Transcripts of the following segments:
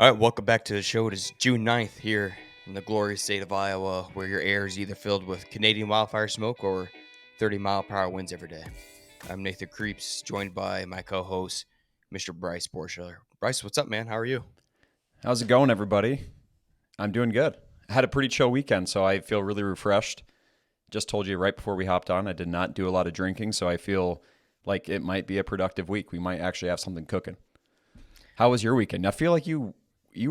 All right, welcome back to the show. It is June 9th here in the glorious state of Iowa, where your air is either filled with Canadian wildfire smoke or 30-mile-per-hour winds every day. I'm Nathan Creeps, joined by my co-host, Mr. Bryce Borschler. Bryce, what's up, man? How are you? How's it going, everybody? I'm doing good. I had a pretty chill weekend, so I feel really refreshed. Just told you right before we hopped on, I did not do a lot of drinking, so I feel like it might be a productive week. We might actually have something cooking. How was your weekend? I feel like you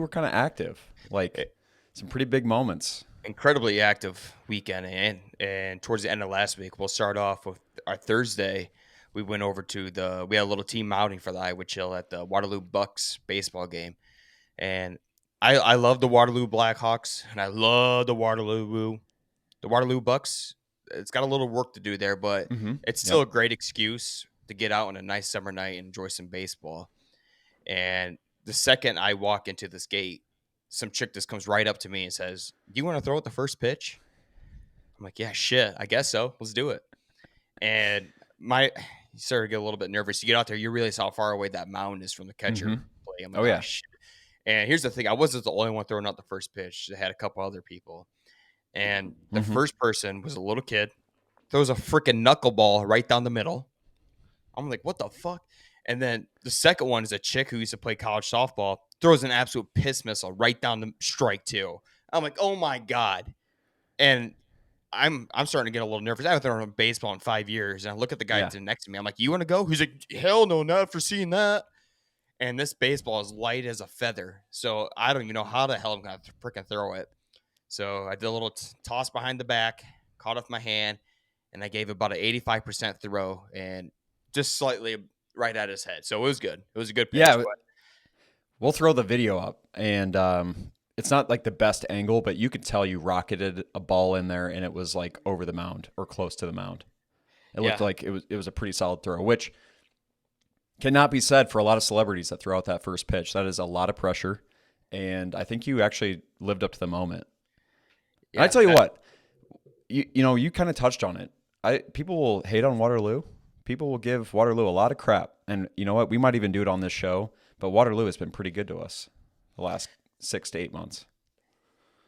were kind of active, like Eh, some pretty big moments. Incredibly active weekend, and towards the end of last week, we'll start off with our Thursday. We went over to we had a little team outing for the Iowa Chill at the Waterloo Bucks baseball game. And I love the Waterloo Blackhawks, and I love the Waterloo Bucks. It's got a little work to do there, but Mm-hmm. it's still Yep. a great excuse to get out on a nice summer night and enjoy some baseball. And the second I walk into this gate, some chick just comes right up to me and says, "Do you want to throw at the first pitch?" I'm like, "Yeah, shit, I guess so. Let's do it." And you start to get a little bit nervous. You get out there, you realize how far away that mound is from the Mm-hmm. catcher play. I'm like, Oh "Oh yeah. shit." And here's the thing: I wasn't the only one throwing out the first pitch. They had a couple other people, and the Mm-hmm. first person was a little kid, throws a freaking knuckleball right down the middle. I'm like, what the fuck? And then the second one is a chick who used to play college softball, throws an absolute piss missile right down the strike two. I'm like, oh my god. And I'm starting to get a little nervous. I haven't thrown a baseball in 5 years, and I look at the guy Yeah. next to me. I'm like, you want to go? He's like, hell no, not for seeing that. And this baseball is light as a feather, so I don't even know how the hell I'm gonna freaking throw it. So I did a little toss behind the back, caught off my hand, and I gave about an 85% throw and just slightly right at his head. So it was good. It was a good pitch. Yeah. But We'll throw the video up, and it's not like the best angle, but you could tell you rocketed a ball in there, and it was like over the mound or close to the mound. It looked yeah, like it was a pretty solid throw, which cannot be said for a lot of celebrities that throw out that first pitch. That is a lot of pressure, and I think you actually lived up to the moment. And I yeah, tell you what, you kind of touched on it. People will hate on Waterloo. People will give Waterloo a lot of crap, and you know what? We might even do it on this show. But Waterloo has been pretty good to us the last 6 to 8 months.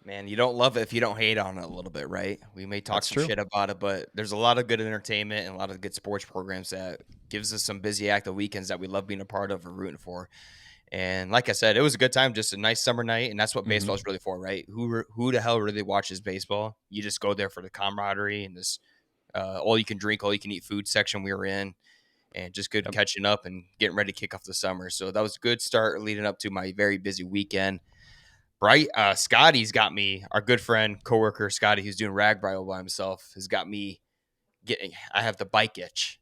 man, you don't love it if you don't hate on it a little bit, right? We may talk That's some true. shit about it, but there's a lot of good entertainment and a lot of good sports programs that gives us some busy active weekends that we love being a part of or rooting for. And like I said, it was a good time, just a nice summer night, and that's what Hmm. baseball is really for, right? Who the hell really watches baseball? You just go there for the camaraderie and this all you can drink, all you can eat food section we were in, and just good Yep. catching up and getting ready to kick off the summer. So that was a good start leading up to my very busy weekend. Bright Scotty's got me, our good friend, coworker Scotty, who's doing rag bridle by himself, has got me getting. I have the bike itch.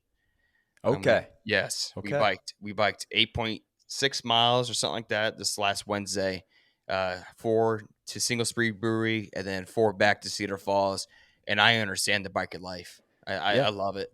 Okay. Yes, we Okay. biked. We biked 8.6 miles or something like that this last Wednesday. Four to Single Spree Brewery and then four back to Cedar Falls. And I understand the biking life. I Yeah. love it.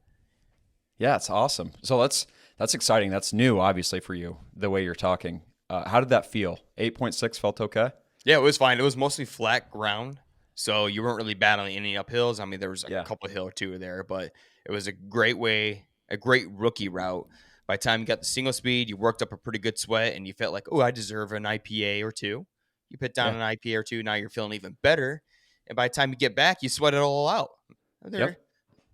Yeah. It's awesome. So that's exciting. That's new, obviously, for you. The way you're talking. How did that feel? 8.6 felt okay. Yeah, it was fine. It was mostly flat ground, so you weren't really battling any uphills. I mean, there was a Yeah. couple of hill or two there, but it was a great way, a great rookie route. By the time you got the single speed, you worked up a pretty good sweat, and you felt like, oh, I deserve an IPA or two. You put down Yeah. an IPA or two, now you're feeling even better. And by the time you get back, you sweat it all out. There, Yep.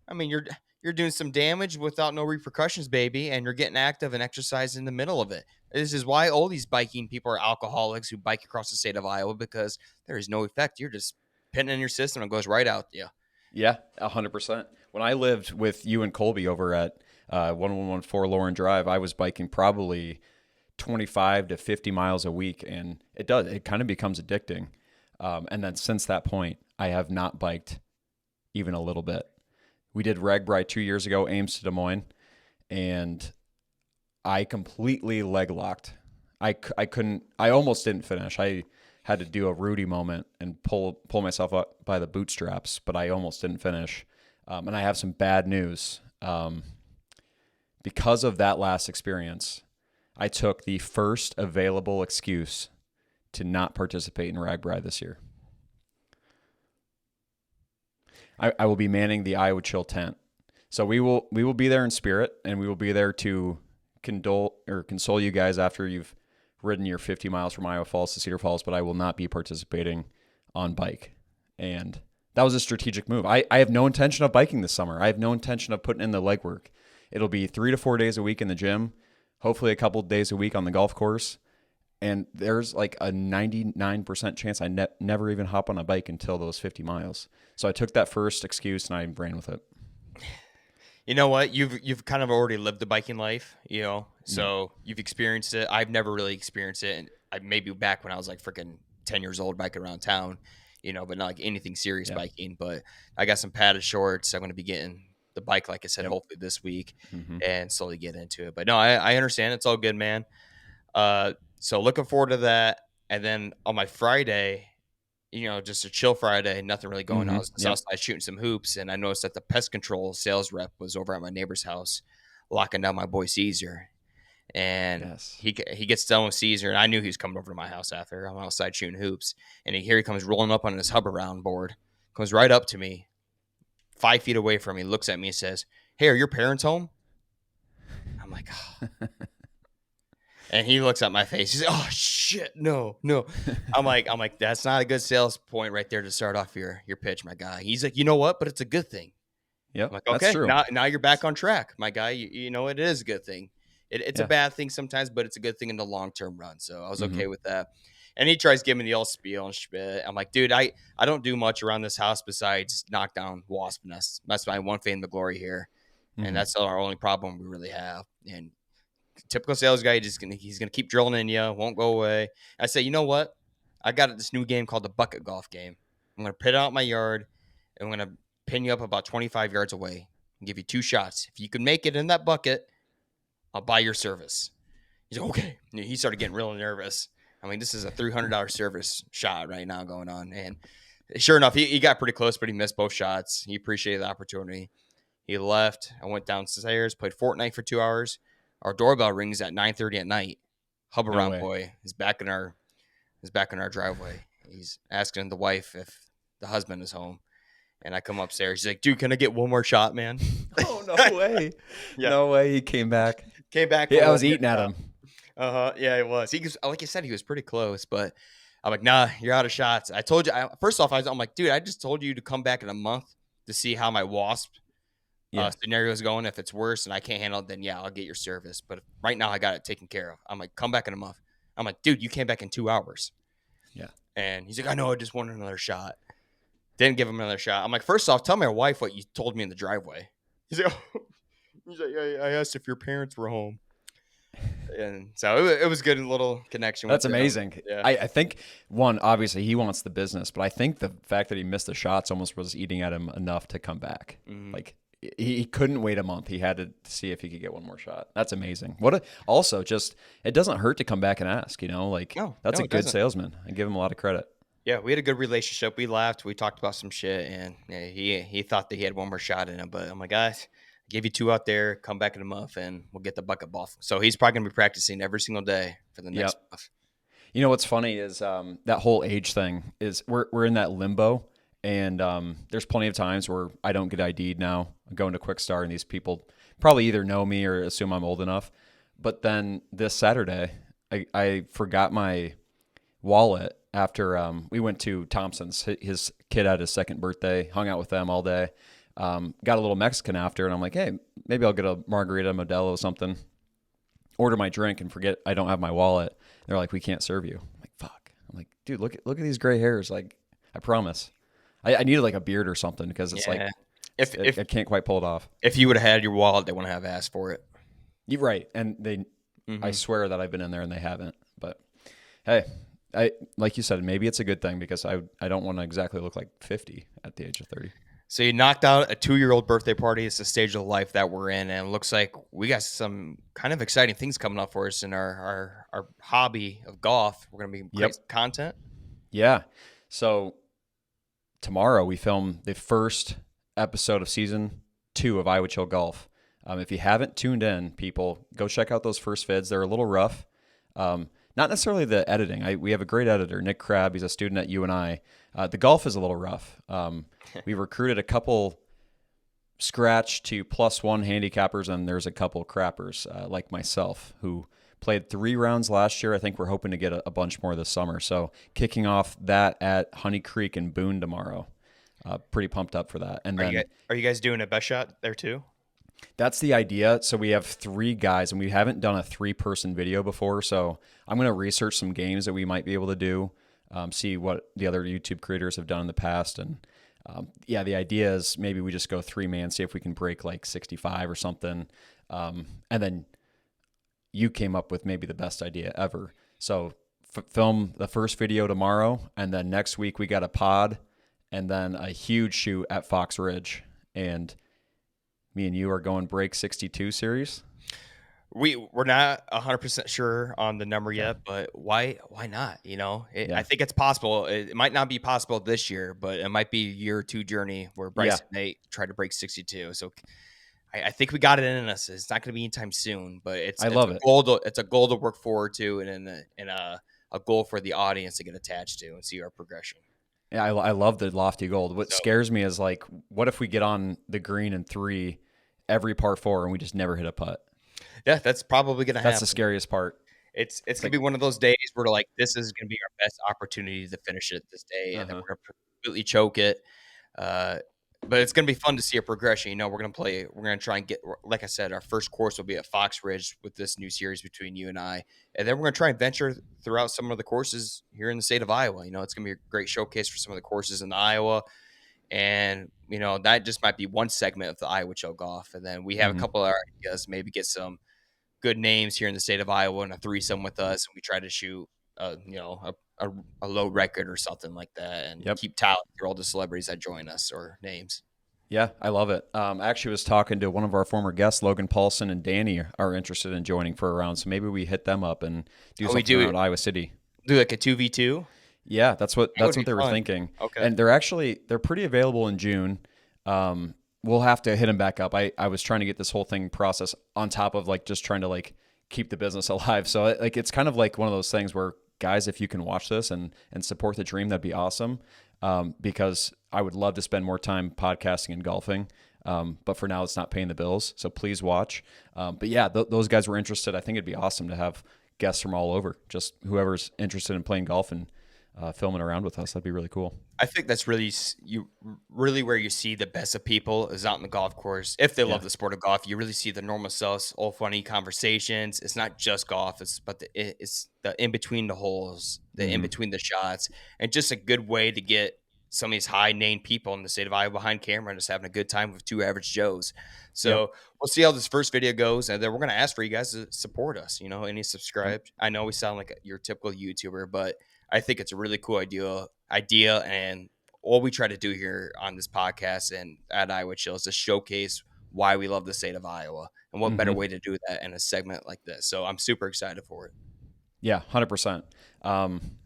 I mean, you're doing some damage without no repercussions, baby, and you're getting active and exercise in the middle of it. This is why all these biking people are alcoholics who bike across the state of Iowa because there is no effect. You're just putting it in your system and it goes right out. Yeah. Yeah. 100%. When I lived with you and Colby over at 1114 Lauren Drive, I was biking probably 25 to 50 miles a week, and it kind of becomes addicting. And then since that point, I have not biked even a little bit. We did Ragbri 2 years ago, Ames to Des Moines, and I completely leg locked. I couldn't, I almost didn't finish. I had to do a Rudy moment and pull myself up by the bootstraps, but I almost didn't finish. And I have some bad news. Because of that last experience, I took the first available excuse to not participate in Ragbri this year. I will be manning the Iowa Chill tent. So we will be there in spirit, and we will be there to console you guys after you've ridden your 50 miles from Iowa Falls to Cedar Falls, but I will not be participating on bike. And that was a strategic move. I have no intention of biking this summer. I have no intention of putting in the legwork. It'll be 3 to 4 days a week in the gym, hopefully a couple of days a week on the golf course. And there's like a 99% chance I never even hop on a bike until those 50 miles. So I took that first excuse and I ran with it. You know what? You've kind of already lived the biking life, Yeah. so you've experienced it. I've never really experienced it, and I maybe back when I was like freaking 10 years old biking around town, but not like anything serious Yep. biking. But I got some padded shorts. I'm going to be getting the bike, like I said, Yep. hopefully this week, Mm-hmm. and slowly get into it. But no, I understand. It's all good, man. So looking forward to that. And then on my Friday, just a chill Friday, nothing really going on. I Mm-hmm. was just Yep. outside shooting some hoops, and I noticed that the pest control sales rep was over at my neighbor's house, locking down my boy Caesar. And Yes. he gets done with Caesar, and I knew he was coming over to my house after. I'm outside shooting hoops, and here he comes rolling up on his hover round board, comes right up to me, 5 feet away from me, looks at me and says, "Hey, are your parents home?" I'm like, oh. And he looks at my face. He's like, "Oh shit, no, no." I'm like, that's not a good sales point right there to start off your pitch, my guy. He's like, you know what? But it's a good thing. I'm Yep. like, That's okay, true. now you're back on track, my guy. It is a good thing. It's a Yeah. bad thing sometimes, but it's a good thing in the long term run. So I was Mm-hmm. okay with that. And he tries giving me the old spiel and shit. I'm like, dude, I don't do much around this house besides knock down wasp nests. That's my one fame the glory here, and Mm-hmm. that's our only problem we really have. And typical sales guy, he's gonna keep drilling in you, won't go away. I say, you know what? I got this new game called the bucket golf game. I'm gonna put it out in my yard, and I'm gonna pin you up about 25 yards away and give you 2 shots. If you can make it in that bucket, I'll buy your service. He's like, okay. And he started getting real nervous. I mean, this is a $300 service shot right now going on, and sure enough, he got pretty close, but he missed both shots. He appreciated the opportunity. He left. I went downstairs, played Fortnite for 2 hours. Our doorbell rings at 9:30 at night. Hub No around way. boy is back in our driveway. He's asking the wife if the husband is home. And I come upstairs. She's like, dude, can I get one more shot, man? Oh, no way. Yeah. No way he came back. Came back for Yeah, I one was more eating at shot. him. Uh-huh. Yeah, it was. Like you said, he was pretty close, but I'm like, nah, you're out of shots. I told you. First off, I'm like, dude, I just told you to come back in a month to see how my wasp Yeah. scenario is going. If it's worse and I can't handle it, then yeah, I'll get your service. But right now, I got it taken care of. I'm like, come back in a month. I'm like, dude, you came back in 2 hours. Yeah. And he's like, I know, I just wanted another shot. Didn't give him another shot. I'm like, first off, tell my wife what you told me in the driveway. He's like, oh. He's like, I asked if your parents were home. And so it was good, little connection with That's them. amazing. Yeah. I think, one, obviously he wants the business, but I think the fact that he missed the shots almost was eating at him enough to come back. Mhm. Like he couldn't wait a month. He had to see if he could get one more shot. That's amazing. Also just, it doesn't hurt to come back and ask, like No, that's a it good doesn't. salesman. I give him a lot of credit. Yeah, we had a good relationship. We laughed. We talked about some shit, and yeah, he thought that he had one more shot in him. But I'm like, guys, I gave you 2 out there. Come back in a month, and we'll get the bucket ball. So he's probably gonna be practicing every single day for the next Yep. month. You know what's funny is that whole age thing is we're in that limbo, and there's plenty of times where I don't get ID'd now. I'm going to Quick Start, and these people probably either know me or assume I'm old enough. But then this Saturday, I forgot my wallet after we went to Thompson's. His kid had his second birthday, hung out with them all day. Got a little Mexican after, and I'm like, hey, maybe I'll get a margarita Modelo or something. Order my drink and forget I don't have my wallet. They're like, we can't serve you. I'm like, fuck. I'm like, dude, look at these gray hairs. Like, I promise. I needed like a beard or something because it's like Yeah. If I can't quite pull it off. if you would have had your wallet, they wouldn't have asked for it. You're right, and I Mhm. swear that I've been in there and they haven't. But hey, I like you said, maybe it's a good thing because I don't want to exactly look like 50 at the age of 30. So you knocked out a 2-year-old birthday party. It's the stage of life that we're in, and it looks like we got some kind of exciting things coming up for us in our hobby of golf. We're gonna be Yep. creating content. Yeah. So tomorrow we film the first episode of season 2 of Iowa Chill Golf. If you haven't tuned in, people, go check out those first vids. They're a little rough. Not necessarily the editing. We have a great editor, Nick Crabb. He's a student at UNI. The golf is a little rough. We recruited a couple scratch to +1 handicappers, and there's a couple crappers like myself who Played 3 rounds last year. I think we're hoping to get a bunch more this summer. So kicking off that at Honey Creek in Boone tomorrow. Pretty pumped up for that. And then Are you guys doing a best shot there too? that's the idea. So we have 3 guys, and we haven't done a 3-person video before. So I'm going to research some games that we might be able to do, see what the other YouTube creators have done in the past. And yeah, the idea is maybe we just go 3-man, see if we can break like 65 or something. And then you came up with maybe the best idea ever. So film the first video tomorrow, and then next week we got a pod, and then a huge shoot at Fox Ridge. And me and you are going break 62 series. We're not 100% sure on the number Okay. yet, but why not? I Yeah. think it's possible. It might not be possible this year, but it might be a year or two journey where Yeah. Bryce and Nate try to break 62. So I think we got it in us. It's not going to be anytime soon, but I it's love a it. goal to it's a goal to work forward to, and a goal for the audience to get attached to and see our progression. Yeah, I love the lofty gold. What So scares me is like, what if we get on the green in 3 every par 4 and we just never hit a putt? yeah, that's probably going to That's the happen. scariest part. It's It's gonna like, be one of those days where like this is gonna be our best opportunity to finish it this day, and then uh-huh. we're gonna completely choke it. Uh, but it's gonna be fun to see a progression. We're gonna play. We're gonna try and get, like I said, our first course will be at Fox Ridge with this new series between you and I, and then we're gonna try and venture throughout some of the courses here in the state of Iowa. It's gonna be a great showcase for some of the courses in Iowa, and that just might be one segment of the Iowa Chill Golf, and then we have a Hmm. couple of ideas, maybe get some good names here in the state of Iowa and a threesome with us, and we try to shoot, a low record or something like that, and Yep. keep tally through all the celebrities that join us or names. Yeah, I love it. I actually was talking to one of our former guests, Logan Paulson and Danny, are interested in joining for a round. So maybe we hit them up and do Oh, we something do around Iowa City. do like a 2v2. Yeah, that's what That would that's be what they were fun. thinking. Okay. And they're pretty available in June. We'll have to hit them back up. I was trying to get this whole thing process on top of like just trying to like keep the business alive. So like it's kind of like one of those things where guys, if you can watch this and support the dream, that'd be awesome. Because I would love to spend more time podcasting and golfing. But for now, it's not paying the bills. So please watch. But yeah, those guys were interested. I think it'd be awesome to have guests from all over, just whoever's interested in playing golf and filming around with us. That'd be really cool. I think that's you really where you see the best of people is out in the golf course. If they Yeah. love the sport of golf, you really see the normal selves, all funny conversations. It's not just golf; it's the in between the holes, the in Hmm. between the shots, and just a good way to get some of these high named people in the state of Iowa behind camera and just having a good time with two average Joes. Yep. So we'll see how this first video goes, and then we're gonna ask for you guys to support us. Any Yep. subscribe. I know we sound like your typical YouTuber, but I think it's a really cool idea, and all we try to do here on this podcast and at Iowa Chill is to showcase why we love the state of Iowa, and what better Hmm. way to do that in a segment like this. So I'm super excited for it. Yeah. 100%. Um,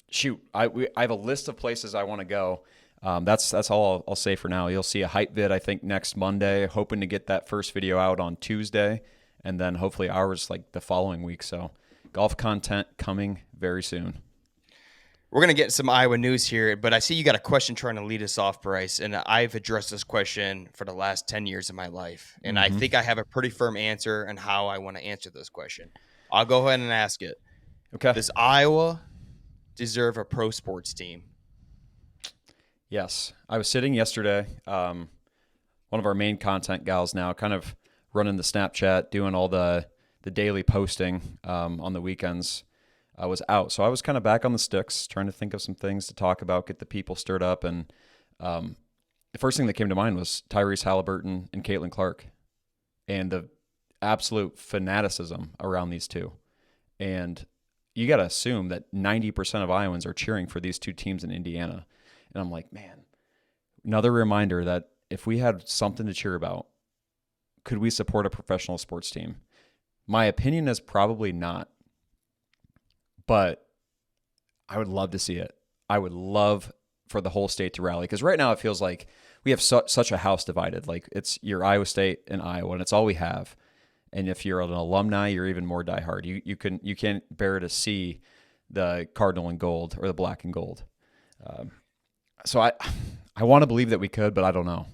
shoot, I have a list of places I want to go. That's all I'll say for now. You'll see a hype vid I think next Monday. Hoping to get that first video out on Tuesday, and then hopefully ours like the following week. So golf content coming very soon. We're gonna get some Iowa news here, but I see you got a question trying to lead us off, Bryce, and I've addressed this question for the last 10 years of my life, and I Hmm. think I have a pretty firm answer on how I want to answer this question. I'll go ahead and ask it. Okay. Does Iowa deserve a pro sports team? Yes, I was sitting yesterday. One of our main content gals now, kind of running the Snapchat, doing all the daily posting on the weekends. I was out, so I was kind of back on the sticks, trying to think of some things to talk about, get the people stirred up, and um, the first thing that came to mind was Tyrese Halliburton and Caitlin Clark, and the absolute fanaticism around these two. And you got to assume that 90% of Iowans are cheering for these two teams in Indiana. And I'm like, man, another reminder that if we had something to cheer about, could we support a professional sports team? My opinion is probably not, but I would love to see it. I would love for the whole state to rally because right now it feels like we have such a house divided. Like it's your Iowa State and Iowa, and it's all we have. And if you're an alumni, you're even more diehard. You can't bear to see the cardinal and gold or the black and gold. Um, so I want to believe that we could, but I don't know.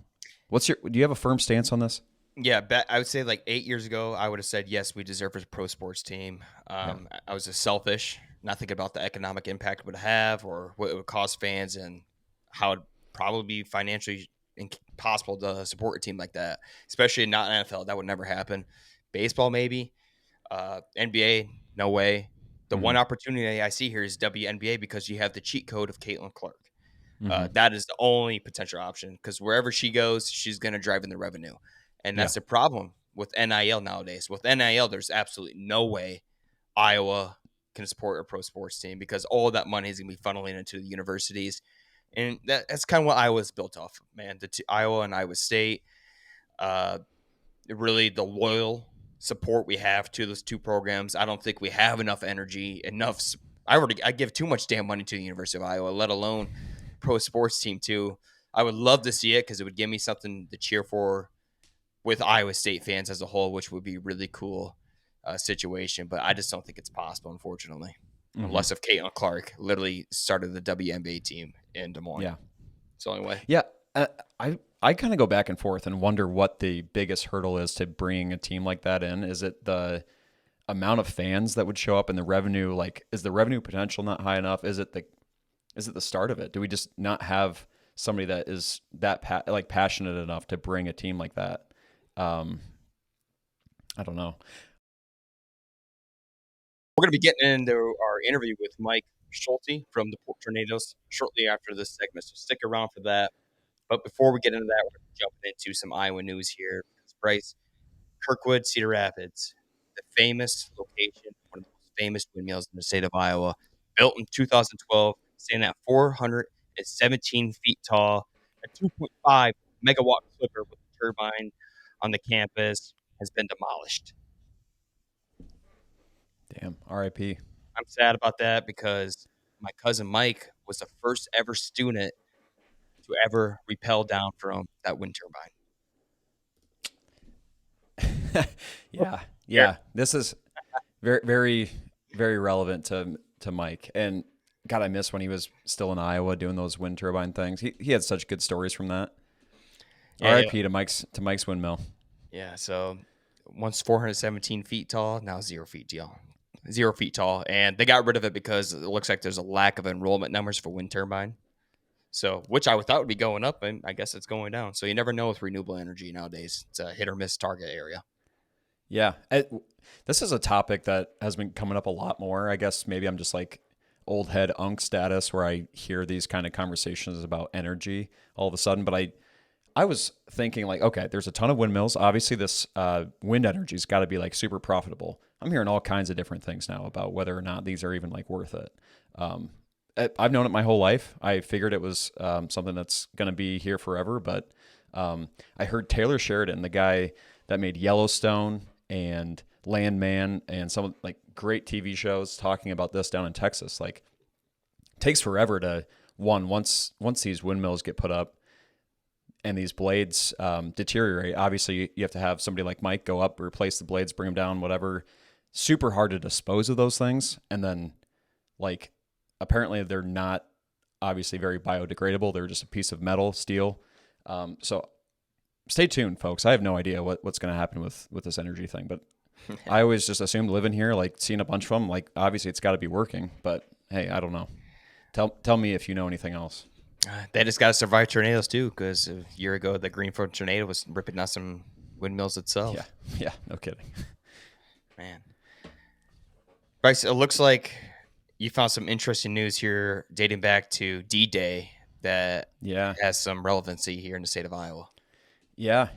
Do you have a firm stance on this? Yeah, I would say like 8 years ago, I would have said yes, we deserve a pro sports team. Yeah. I was just selfish, not thinking about the economic impact it would have or what it would cost fans and how it'd probably be financially impossible to support a team like that, especially not NFL. That would never happen. Baseball, maybe. NBA, no way. The one Hmm. opportunity I see here is WNBA because you have the cheat code of Caitlin Clark. Hmm. That is the only potential option because wherever she goes, she's going to drive in the revenue. And Yeah. that's the problem with NIL nowadays. With NIL, there's absolutely no way Iowa can support a pro sports team because all of that money is going to be funneling into the universities. And that's kind of what Iowa's built off of, man. Iowa and Iowa State, uh, really the loyal support we have to those two programs. I don't think we have enough energy, enough. I give too much damn money to the University of Iowa, let alone pro sports team too. I would love to see it because it would give me something to cheer for with Iowa State fans as a whole, which would be really cool situation. But I just don't think it's possible, unfortunately, Hmm. unless if Caitlin Clark literally started the WNBA team in Des Moines. Yeah. It's the only way. Yeah. I kind of go back and forth and wonder what the biggest hurdle is to bringing a team like that in. Is it the amount of fans that would show up and the revenue? Like, is the revenue potential not high enough? Is it the start of it? Do we just not have somebody that is that passionate enough to bring a team like that? Um, I don't know. We're going to be getting into our interview with Mike Schulte from the Port Tornadoes shortly after this segment, so stick around for that. But before we get into that, we're going to jump into some Iowa news here. Because Bryce, Kirkwood, Cedar Rapids, the famous location, one of the most famous windmills in the state of Iowa, built in 2012, standing at 417 feet tall, a 2.5 megawatt clipper with a turbine on the campus, has been demolished. Damn. R.I.P. I'm sad about that because my cousin Mike was the first ever student to ever rappel down from that wind turbine. Yeah. Here, Yeah. This is very, very, very relevant to Mike. And God, I miss when he was still in Iowa doing those wind turbine things. He had such good stories from that. yeah, R.I.P. to Mike's windmill. yeah. So once 417 feet tall, now 0 feet tall. 0 feet tall, and they got rid of it because it looks like there's a lack of enrollment numbers for wind turbine. So, which I would thought would be going up, and I guess it's going down. So you never know with renewable energy nowadays. It's a hit or miss target area. Yeah. This is a topic that has been coming up a lot more. I guess maybe I'm just like old head unk status where I hear these kind of conversations about energy all of a sudden. But I was thinking like, okay, there's a ton of windmills. Obviously, this wind energy's got to be like super profitable. I'm hearing all kinds of different things now about whether or not these are even like worth it. Um, I've known it my whole life. I figured it was something that's going to be here forever. But I heard Taylor Sheridan, the guy that made Yellowstone and Landman and some like great TV shows, talking about this down in Texas. Like, it takes forever to once these windmills get put up and these blades deteriorate. Obviously, you have to have somebody like Mike go up, replace the blades, bring them down, whatever. Super hard to dispose of those things. And then, like, apparently they're not obviously very biodegradable. They're just a piece of metal, steel. So stay tuned, folks. I have no idea what's going to happen with this energy thing, but I always just assumed living here, like seeing a bunch of them, like obviously it's got to be working. But hey, I don't know. Tell me if you know anything else. They just got to survive tornadoes too, because a year ago the Greenfield tornado was ripping down some windmills Yeah, itself. yeah, no kidding. Man, Bryce, it looks like you found some interesting news here dating back to D-Day that Yeah, has some relevancy here in the state of Iowa. yeah.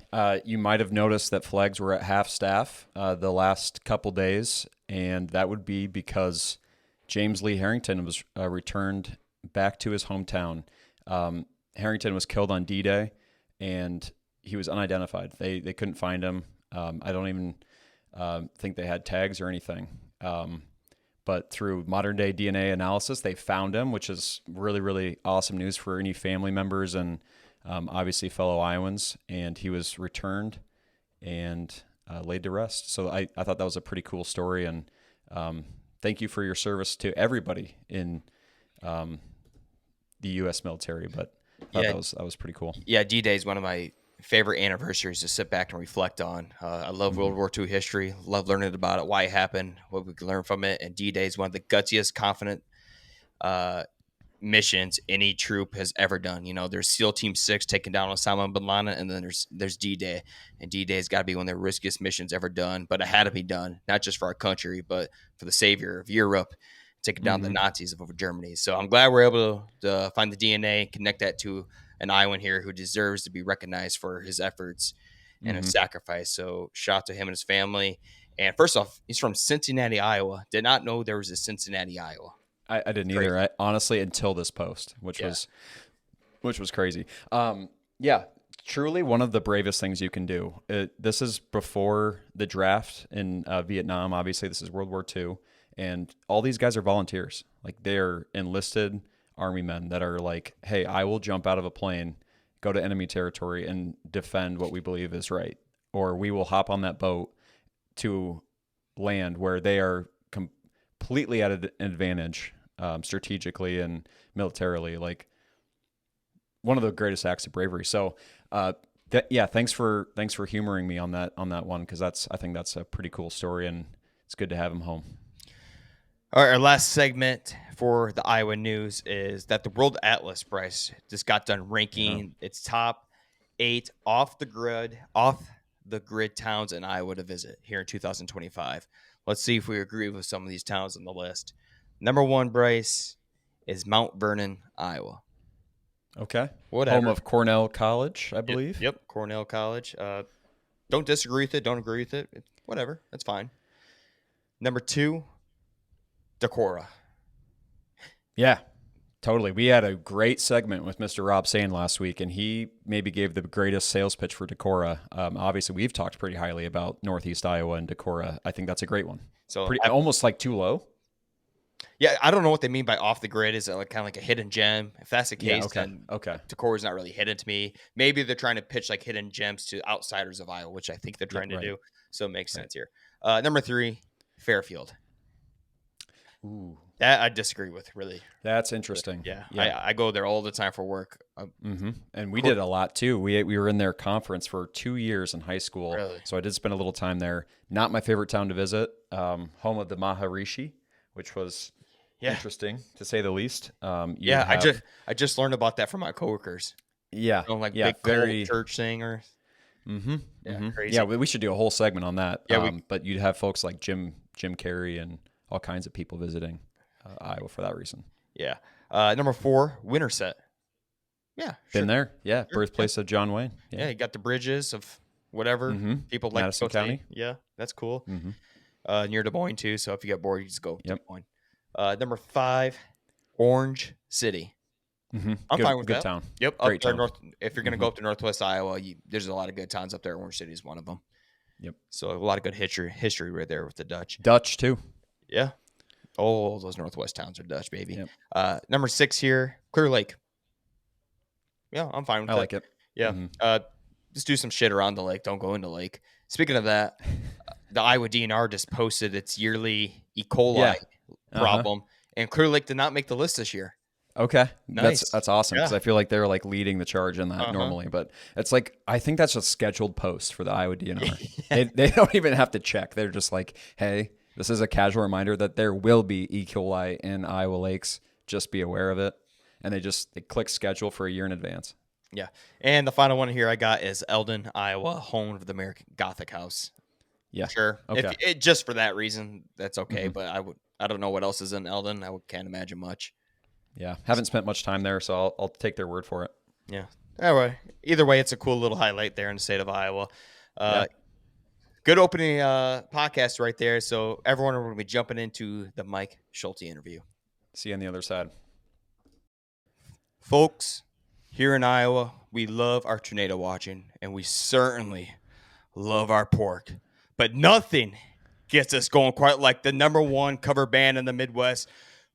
You might have noticed that flags were at half staff the last couple days, and that would be because James Lee Harrington was returned back to his hometown. Harrington was killed on D-Day, and he was unidentified. They couldn't find him. I don't even think they had tags or anything. But through modern day DNA analysis, they found him, which is really, really awesome news for any family members and obviously fellow Iowans. And he was returned and laid to rest. So I thought that was a pretty cool story. And thank you for your service to everybody in the U.S. military. But I thought Yeah, that was pretty cool. yeah. D-Day is one of my favorite anniversaries to sit back and reflect on. I love Hmm. World War II history, love learning about it, why it happened, what we can learn from it. And D Day is one of the gutsiest, confident uh, missions any troop has ever done. You know, there's SEAL Team 6 taking down Osama bin Laden, and then there's D Day. And D Day has got to be one of the riskiest missions ever done, but it had to be done, not just for our country, but for the savior of Europe, taking down the Hmm. Nazis of over Germany. So I'm glad we're able to find the DNA, connect that to an Iowan here who deserves to be recognized for his efforts and his Hmm. sacrifice. So shout out to him and his family. And first off, he's from Cincinnati, Iowa. Did not know there was a Cincinnati, Iowa. I didn't either. Crazy. Honestly, until this post, Yeah. which was crazy. Yeah, truly one of the bravest things you can do. This is before the draft in Vietnam. Obviously, this is World War II, and all these guys are volunteers. Like they're enlisted army men that are like, "Hey, I will jump out of a plane, go to enemy territory, and defend what we believe is right, or we will hop on that boat to land where they are completely at an advantage strategically and militarily." Like one of the greatest acts of bravery. So, yeah, thanks for humoring me on that one because I think that's a pretty cool story and it's good to have him home. All right, our last segment for the Iowa news is that the World Atlas, Bryce, just got done Yeah. ranking its top 8 off the grid towns in Iowa to visit here in 2025. Let's see if we agree with some of these towns on the list. Number 1, Bryce, is Mount Vernon, Iowa. Okay. Home Whatever. of Cornell College, I Yep, believe. yep. Cornell College. Don't disagree with it. Don't agree with it. Whatever. That's fine. Number 2, Decorah. Yeah. Totally. We had a great segment with Mr. Rob Sane last week, and he maybe gave the greatest sales pitch for Decorah. Obviously, we've talked pretty highly about Northeast Iowa and Decorah. I think that's a great one. So Pretty almost like too low. yeah, I don't know what they mean by off the grid. Is it like kind of like a hidden gem? If that's the Yeah. case, Okay. then Okay. Decorah is not really hidden to me. Maybe they're trying to pitch like hidden gems to outsiders of Iowa, which I think they're Yeah. trying to Right. do. So it makes Right. sense here. Number 3, Fairfield. Ooh, That I disagree with. Really, that's interesting. yeah. Yeah. I go there all the time for work. And we did a lot too. We were in their conference for 2 years in high school, Really, so I did spend a little time there. Not my favorite town to visit. Home of the Maharishi, which was yeah, interesting to say the least. You would yeah. have, I just learned about that from my coworkers. yeah, You know, like yeah, big cult very. church thing or Mm-hmm, yeah, Yeah, crazy. we should do a whole segment on that. Yeah, we But you'd have folks like Jim Carrey and all kinds of people visiting Iowa for that reason. yeah. Number 4, Winterset. Yeah, Been sure. there, yeah. Sure. Yeah. Birthplace of John Wayne. Yeah, Yeah. you got the bridges of whatever people like to Madison go see. County. Yeah, that's cool. Mm-hmm. Near Des Moines too. So if you get bored, you just go to Des Yep. Moines. Number 5, Orange City. Mm-hmm. I'm fine with Good that. town. Yep, up Great there town. north. If you're gonna Mm-hmm. go up to Northwest Iowa, there's a lot of good towns up there. Orange City is one of them. Yep. So a lot of good history right there with the Dutch. Dutch too. Yeah. Oh, those Northwest towns are Dutch, baby. Yep. Number 6 here, Clear Lake. Yeah, I'm fine I with it. like it. Yeah. Mm-hmm. Just do some shit around the lake. Don't go into the lake. Speaking of that, the Iowa DNR just posted its yearly E. coli Yeah. Uh-huh. problem, and Clear Lake did not make the list this year. Okay. That's Nice. that's awesome because Yeah. I feel like they're like leading the charge in that Uh-huh. normally, but it's like I think that's a scheduled post for the Iowa DNR. Yeah. They don't even have to check. They're just like, hey, this is a casual reminder that there will be E. coli in Iowa lakes. Just be aware of it. And they click schedule for a year in advance. Yeah. And the final one here I got is Eldon, Iowa, home of the American Gothic House. Yeah. Sure. If Okay. it just for that reason, that's okay. Mhm. But I don't know what else is in Eldon. Can't imagine much. Yeah. Haven't spent much time there, so I'll take their word for it. Yeah. Anyway, either way, it's a cool little highlight there in the state of Iowa. Yeah. Good opening podcast right there. So everyone, we're going to be jumping into the Mike Schulte interview. See you on the other side. Folks, here in Iowa, we love our tornado watching, and we certainly love our pork. But nothing gets us going quite like the number 1 cover band in the Midwest.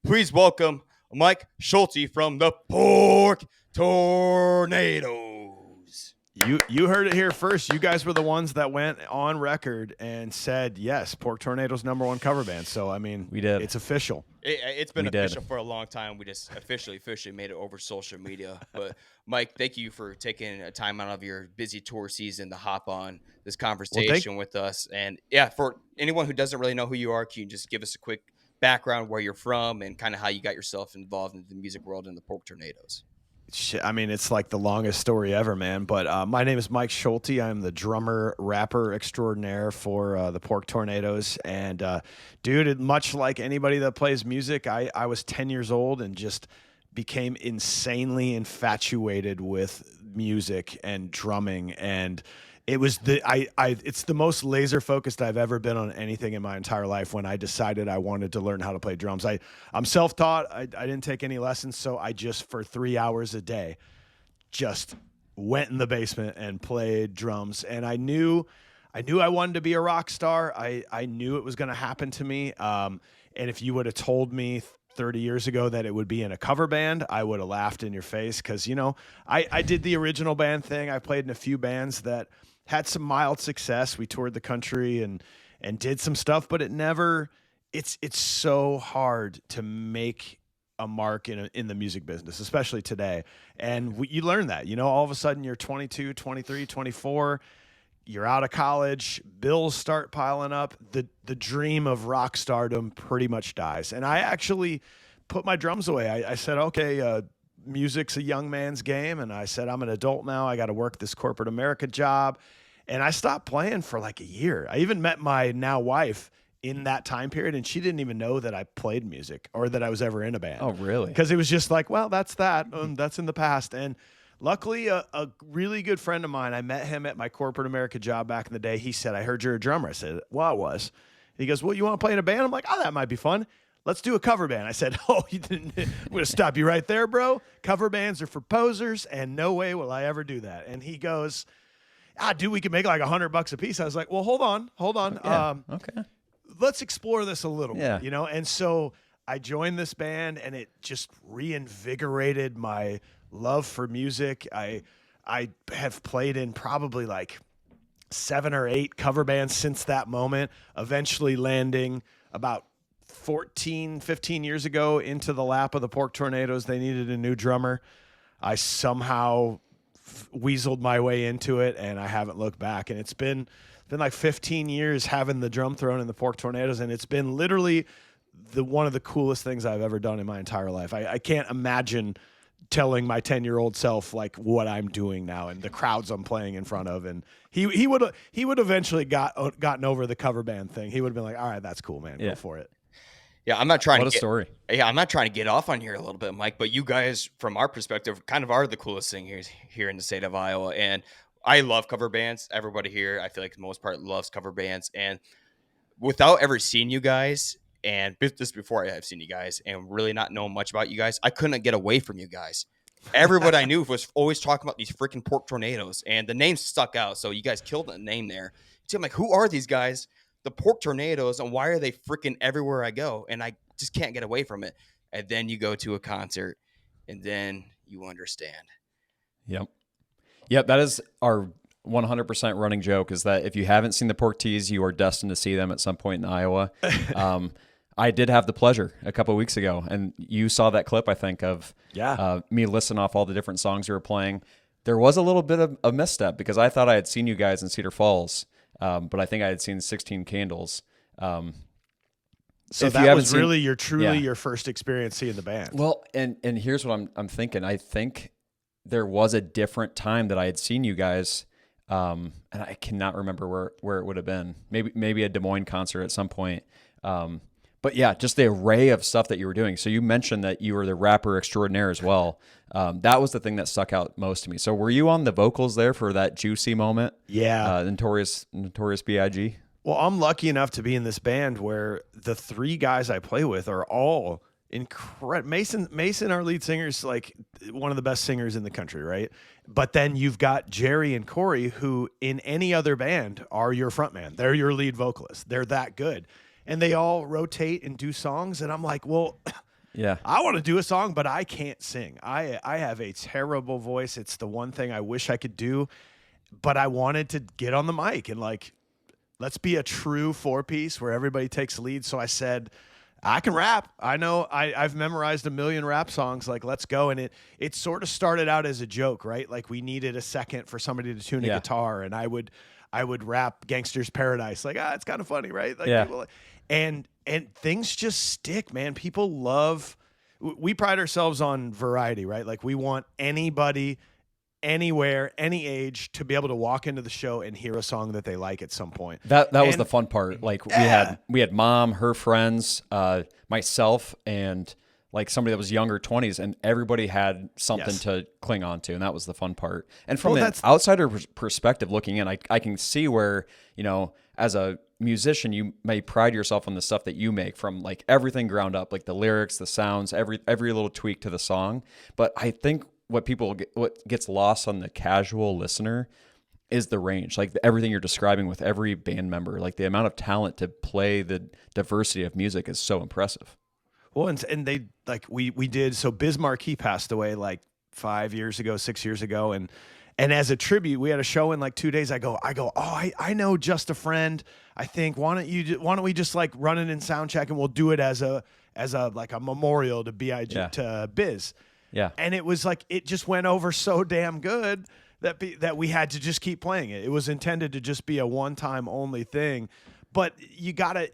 Please welcome Mike Schulte from the Pork Tornadoes. You heard it here first. You guys were the ones that went on record and said yes, Pork Tornado's #1 cover band. So I mean, We did. it's official. It's been We did. official for a long time. We just officially made it over social media. But Mike, thank you for taking a time out of your busy tour season to hop on this Well, thank conversation with us. And yeah, for anyone who doesn't really know who you are, can you just give us a quick background where you're from and kind of how you got yourself involved in the music world and the Pork Tornadoes? I mean, it's like the longest story ever, man. But my name is Mike Schulte. I'm the drummer, rapper extraordinaire for the Pork Tornadoes. And, dude, much like anybody that plays music, I was 10 years old and just became insanely infatuated with music and drumming. And it was it's the most laser focused I've ever been on anything in my entire life when I decided I wanted to learn how to play drums. I'm self-taught. I didn't take any lessons, so I just for 3 hours a day just went in the basement and played drums. And I wanted to be a rock star. I knew it was going to happen to me. And if you would have told me 30 years ago that it would be in a cover band, I would have laughed in your face because, I did the original band thing. I played in a few bands that had some mild success. We toured the country and did some stuff, but it's so hard to make a mark in the music business, especially today. And you learn that, all of a sudden you're 22, 23, 24, you're out of college, bills start piling up. The dream of rock stardom pretty much dies. And I actually put my drums away. I said, okay, music's a young man's game. And I said, I'm an adult now. I got to work this corporate America job. And I stopped playing for like a year. I even met my now wife in that time period, and she didn't even know that I played music or that I was ever in a band. Oh, really? Because it was just like, well, that's that. That's in the past. And luckily, a really good friend of mine, I met him at my corporate America job back in the day. He said, I heard you're a drummer. I said, well, I was. He goes, well, you want to play in a band? I'm like, oh, that might be fun. Let's do a cover band. I said, oh, you didn't. I'm going to stop you right there, bro. Cover bands are for posers, and no way will I ever do that. And he goes, dude, we could make like $100 a piece. I was like, well, hold on. Yeah. Okay. Let's explore this a little Yeah. bit, And so I joined this band, and it just reinvigorated my love for music. I have played in probably like 7 or 8 cover bands since that moment, eventually landing about 14, 15 years ago into the lap of the Pork Tornadoes. They needed a new drummer. I somehow weaseled my way into it, and I haven't looked back. And it's been like 15 years having the drum thrown in the Pork Tornadoes, and it's been literally one of the coolest things I've ever done in my entire life. I can't imagine telling my 10-year-old self like what I'm doing now and the crowds I'm playing in front of. And he would eventually gotten over the cover band thing. He would have been like, all right, that's cool, man. Yeah. Go for it. Yeah, I'm not trying What to a story. Yeah, I'm not trying to get off on here a little bit, Mike, but you guys, from our perspective, kind of are the coolest thing here in the state of Iowa. And I love cover bands. Everybody here, I feel like the most part, loves cover bands. And without ever seeing you guys, and this before I have seen you guys, and really not knowing much about you guys, I couldn't get away from you guys. Everybody I knew was always talking about these freaking Pork Tornadoes, and the name stuck out. So you guys killed the name there. So I'm like, who are these guys? The Pork Tornadoes, and why are they freaking everywhere I go? And I just can't get away from it. And then you go to a concert, and then you understand. Yep. Yep. That is our 100% running joke, is that if you haven't seen the Pork Tees, you are destined to see them at some point in Iowa. I did have the pleasure a couple of weeks ago, and you saw that clip, I think, of me listing off all the different songs you were playing. There was a little bit of a misstep because I thought I had seen you guys in Cedar Falls, but I think I had seen 16 Candles. So that was really your first experience seeing the band. Well, and here's what I'm thinking. I think there was a different time that I had seen you guys, and I cannot remember where it would have been. Maybe a Des Moines concert at some point. But yeah, just the array of stuff that you were doing. So you mentioned that you were the rapper extraordinaire as well. That was the thing that stuck out most to me. So were you on the vocals there for that juicy moment? Yeah. Notorious B.I.G.? Well, I'm lucky enough to be in this band where the 3 guys I play with are all incredible. Mason, our lead singer, is like one of the best singers in the country, right? But then you've got Jerry and Corey, who in any other band are your frontman. They're your lead vocalist. They're that good. And they all rotate and do songs. And I'm like, well, yeah, I want to do a song, but I can't sing. I have a terrible voice. It's the one thing I wish I could do. but I wanted to get on the mic and like, let's be a true 4-piece where everybody takes lead. So I said, I can rap. I know I've memorized a million rap songs. Like, let's go. And it sort of started out as a joke, right? Like we needed a second for somebody to tune a guitar, and I would rap Gangster's Paradise. Like, it's kind of funny, right? Like people, and things just stick, man. People love. We pride ourselves on variety, right? Like we want anybody, anywhere, any age to be able to walk into the show and hear a song that they like at some point. That was the fun part. Like we had mom, her friends, myself, and like somebody that was younger 20s, and everybody had something to cling on to, and that was the fun part. And from an outsider perspective looking in, I can see where, you know, as a musician, you may pride yourself on the stuff that you make, from like everything ground up, like the lyrics, the sounds, every little tweak to the song. But I think what gets lost on the casual listener is the range, like everything you're describing with every band member, like the amount of talent to play the diversity of music is so impressive. Well, and they like we did. So Biz Markie passed away like 6 years ago, and as a tribute, we had a show in like 2 days. I go, oh, I know Just a Friend. I think why don't we just like run it in sound check, and we'll do it as a like a memorial to to Biz. Yeah. And it was like, it just went over so damn good that we had to just keep playing it. It was intended to just be a one-time only thing. But you gotta,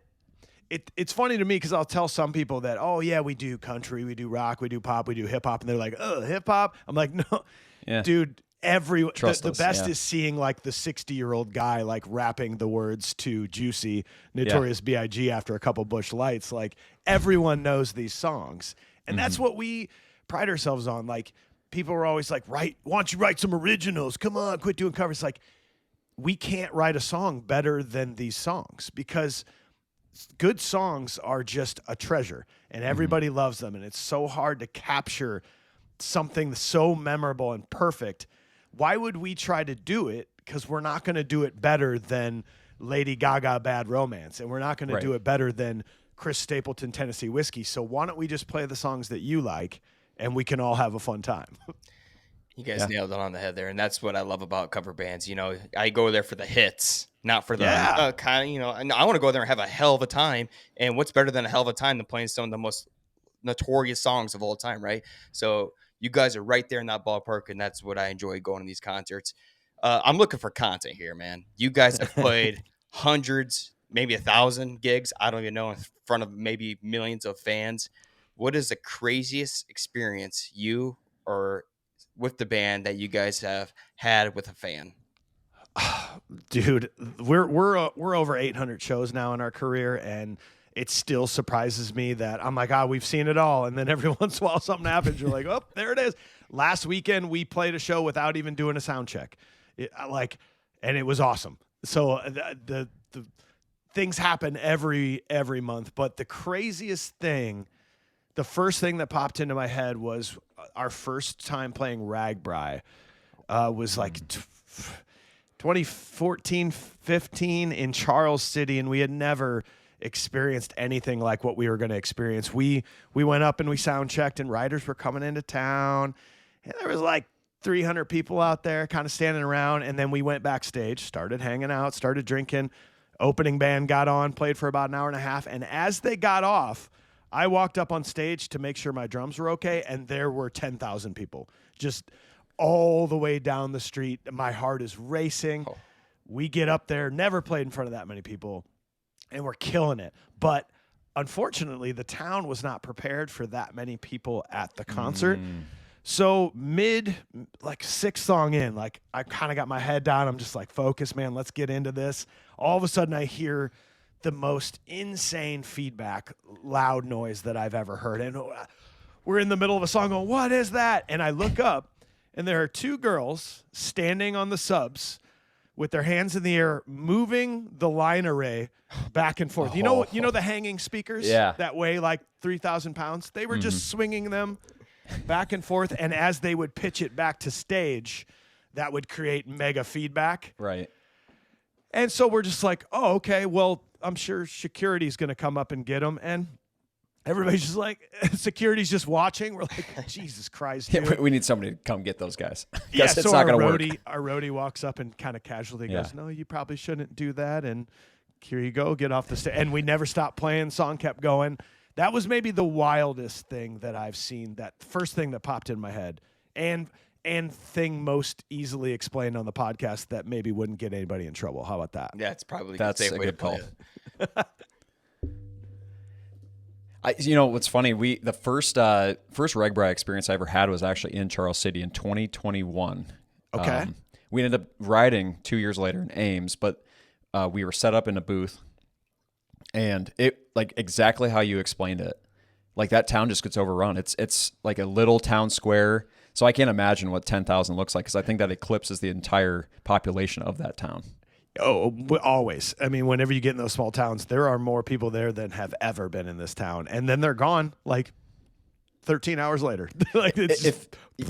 it's funny to me because I'll tell some people that, oh yeah, we do country, we do rock, we do pop, we do hip hop. And they're like, oh, hip hop. I'm like, no, dude, the best is seeing like the 60-year-old guy like rapping the words to Juicy, Notorious B.I.G. after a couple Bush Lights. Like everyone knows these songs. And that's what we pride ourselves on. Like people are always like, why don't you write some originals? Come on, quit doing covers. Like we can't write a song better than these songs, because good songs are just a treasure and everybody loves them. And it's so hard to capture something so memorable and perfect. Why would we try to do it? Because we're not going to do it better than Lady Gaga, Bad Romance. And we're not going to do it better than Chris Stapleton, Tennessee Whiskey. So why don't we just play the songs that you like, and we can all have a fun time? You guys nailed it on the head there, and that's what I love about cover bands. You know, I go there for the hits, not for the kind of, you know, I want to go there and have a hell of a time. And what's better than a hell of a time than playing some of the most notorious songs of all time, right? So you guys are right there in that ballpark, and that's what I enjoy going to these concerts. I'm looking for content here, man. You guys have played hundreds, maybe 1,000 gigs, I don't even know, in front of maybe millions of fans. What is the craziest experience you or with the band that you guys have had with a fan? Dude, we're over 800 shows now in our career, and it still surprises me that I'm like, we've seen it all, and then every once in a while something happens, you're like, oh, there it is. Last weekend we played a show without even doing a sound check, and it was awesome. So the things happen every month, but the craziest thing, the first thing that popped into my head was our first time playing Ragbri. Was like 2014, 15 in Charles City, and we had never experienced anything like what we were going to experience. We went up and we sound checked, and riders were coming into town, and there was like 300 people out there kind of standing around. And then we went backstage, started hanging out, started drinking. Opening band got on, played for about an hour and a half. And as they got off, I walked up on stage to make sure my drums were okay, and there were 10,000 people just all the way down the street. My heart is racing. Oh. We get up there, never played in front of that many people, and we're killing it. But unfortunately, the town was not prepared for that many people at the concert. So like sixth song in, like I kind of got my head down. I'm just like, focus, man, let's get into this. All of a sudden I hear the most insane feedback, loud noise that I've ever heard. And we're in the middle of a song going, what is that? And I look up, and there are two girls standing on the subs with their hands in the air, moving the line array back and forth. You know the hanging speakers that weigh like 3,000 pounds? They were just swinging them back and forth, and as they would pitch it back to stage, that would create mega feedback. Right. And so we're just like, oh, okay, well, I'm sure security's going to come up and get them. And Everybody's just like, security's just watching. We're like, Jesus Christ, Yeah, dude. we need somebody to come get those guys. Yeah, Because it's so not going to work. our roadie walks up and kind of casually Yeah. goes, "No, you probably shouldn't do that." And here you go, get off the stage. And we never stopped playing. Song kept going. That was maybe the wildest thing that I've seen. That first thing that popped in my head, and thing most easily explained on the podcast that maybe wouldn't get anybody in trouble. How about that? Yeah, it's probably That's a safe a way to good play call. it. What's funny? The first RegBri experience I ever had was actually in Charles City in 2021. Okay. We ended up riding 2 years later in Ames, but we were set up in a booth, and it like exactly how you explained it. Like that town just gets overrun. It's like a little town square, so I can't imagine what 10,000 looks like because I think that eclipses the entire population of that town. Oh, always. I mean, whenever you get in those small towns, there are more people there than have ever been in this town, and then they're gone like 13 hours later. Like it's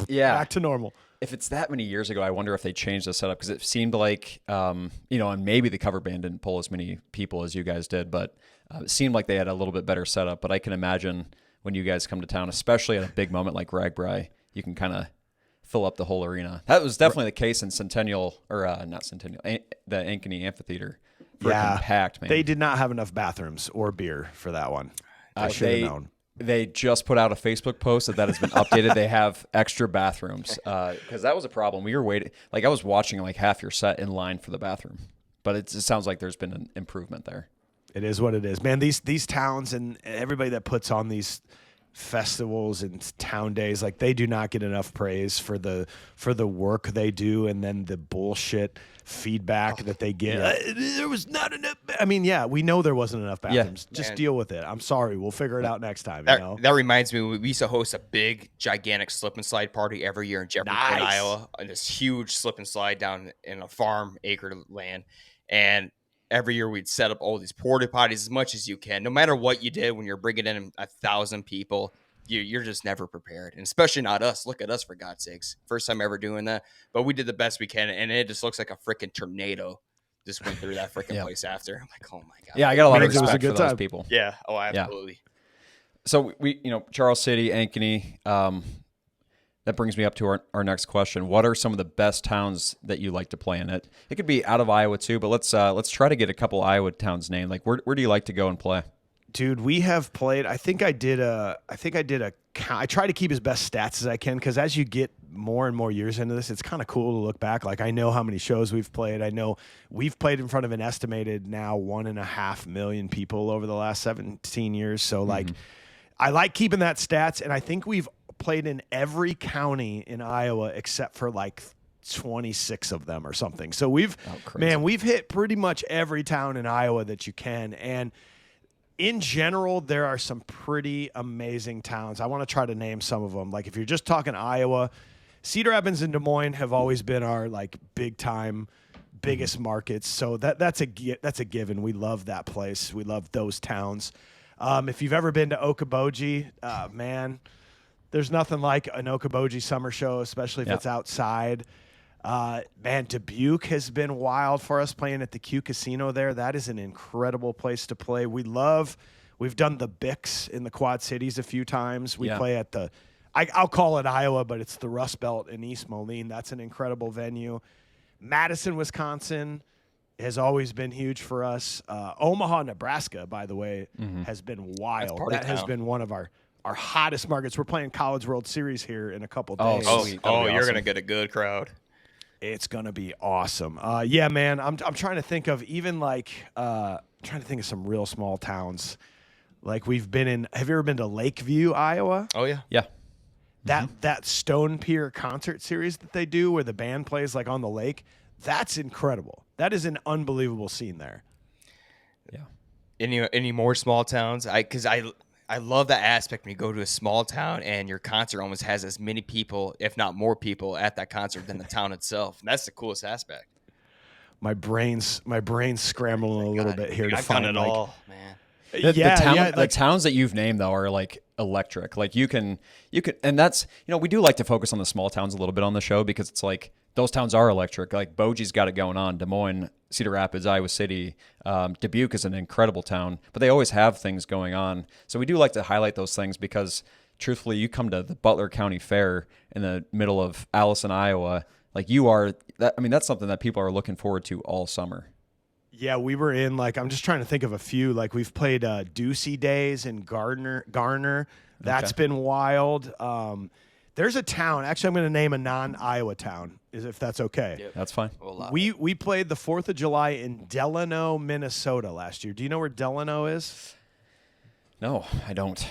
back to normal. If it's that many years ago, I wonder if they changed the setup because it seemed like, and maybe the cover band didn't pull as many people as you guys did, but it seemed like they had a little bit better setup. But I can imagine when you guys come to town, especially at a big moment like RegBri, you can kind of fill up the whole arena. That was definitely the case in Centennial, or not Centennial, the Ankeny Amphitheater. Freaking packed, man. They did not have enough bathrooms or beer for that one. I should have known. They just put out a Facebook post that has been updated. They have extra bathrooms because that was a problem. We were waiting. Like I was watching like half your set in line for the bathroom, but it sounds like there's been an improvement there. It is what it is, man. These towns and everybody that puts on these festivals and town days, like they do not get enough praise for the work they do, and then the bullshit feedback that they get. There was not enough. I mean, yeah, we know there wasn't enough bathrooms. Just Man. deal with it. I'm sorry. We'll figure it out next time. You know? That reminds me, we used to host a big, gigantic slip and slide party every year in Jefferson, Nice. Iowa, on this huge slip and slide down in a farm acre land. And every year we'd set up all these porta potties as much as you can. No matter what you did when you're bringing in 1,000 people, you're just never prepared. And especially not us. Look at us, for God's sakes. First time ever doing that. But we did the best we can, and it just looks like a freaking tornado just went through that freaking place after. I'm like, oh my God. Yeah, I got a lot of It was a respect good for those time. people. Yeah. Oh, absolutely. So we, Charles City, Ankeny. That brings me up to our next question. What are some of the best towns that you like to play in? It could be out of Iowa too, but let's try to get a couple Iowa towns named. Like where do you like to go and play? Dude, we have played. I try to keep as best stats as I can because as you get more and more years into this, it's kind of cool to look back. Like I know how many shows we've played. I know we've played in front of an estimated now 1.5 million people over the last 17 years. So like, I like keeping that stats, and I think we've played in every county in Iowa except for like 26 of them or something. So we've hit pretty much every town in Iowa that you can, and in general, there are some pretty amazing towns. I want to try to name some of them. Like if you're just talking Iowa, Cedar Rapids and Des Moines have always been our like big time, biggest markets. So that's a given. We love that place. We love those towns. If you've ever been to Okoboji, man, there's nothing like an Okoboji summer show, especially if it's outside. Man, Dubuque has been wild for us playing at the Q Casino there. That is an incredible place to play. We've done the Bix in the Quad Cities a few times. We play at I'll call it Iowa, but it's the Rust Belt in East Moline. That's an incredible venue. Madison, Wisconsin has always been huge for us. Omaha, Nebraska, by the way, has been wild. That has been one of our hottest markets. We're playing College World Series here in a couple days. You're going to get a good crowd. It's gonna be awesome. Yeah, man. I'm trying to think of even like trying to think of some real small towns. Like we've been in. Have you ever been to Lakeview, Iowa? Oh yeah. Yeah. That Stone Pier concert series that they do, where the band plays like on the lake. That's incredible. That is an unbelievable scene there. Yeah. Any more small towns? I love that aspect when you go to a small town and your concert almost has as many people, if not more people, at that concert than the town itself. And that's the coolest aspect. My brain's scrambling a little bit here to find done it all, man. The towns that you've named though are like electric. Like you can, and that's we do like to focus on the small towns a little bit on the show because it's like those towns are electric. Like Bogey's got it going on. Des Moines, Cedar Rapids, Iowa City, Dubuque is an incredible town, but they always have things going on. So we do like to highlight those things because, truthfully, you come to the Butler County Fair in the middle of Allison, Iowa, like you are. That, I mean, that's something that people are looking forward to all summer. Yeah, we were in like I'm just trying to think of a few. Like we've played Ducey Days in Garner. That's been wild. There's a town. Actually, I'm going to name a non-Iowa town, if that's okay. Yep. That's fine. We played the 4th of July in Delano, Minnesota last year. Do you know where Delano is? No, I don't.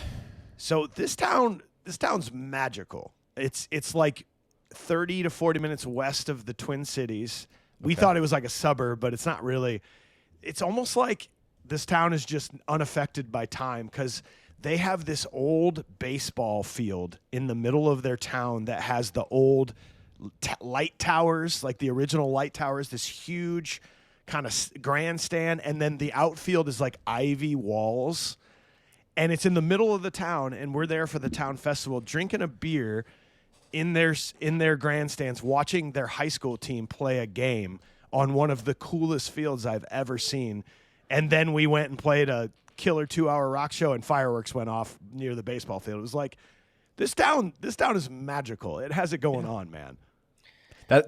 So this town's magical. It's like 30 to 40 minutes west of the Twin Cities. We thought it was like a suburb, but it's not really. It's almost like this town is just unaffected by time because they have this old baseball field in the middle of their town that has the old light towers, like the original light towers, this huge kind of grandstand, and then the outfield is like ivy walls. And it's in the middle of the town, and we're there for the town festival drinking a beer in their grandstands, watching their high school team play a game on one of the coolest fields I've ever seen. And then we went and played a killer 2-hour rock show, and fireworks went off near the baseball field. It was like this town is magical. It has it going on, man.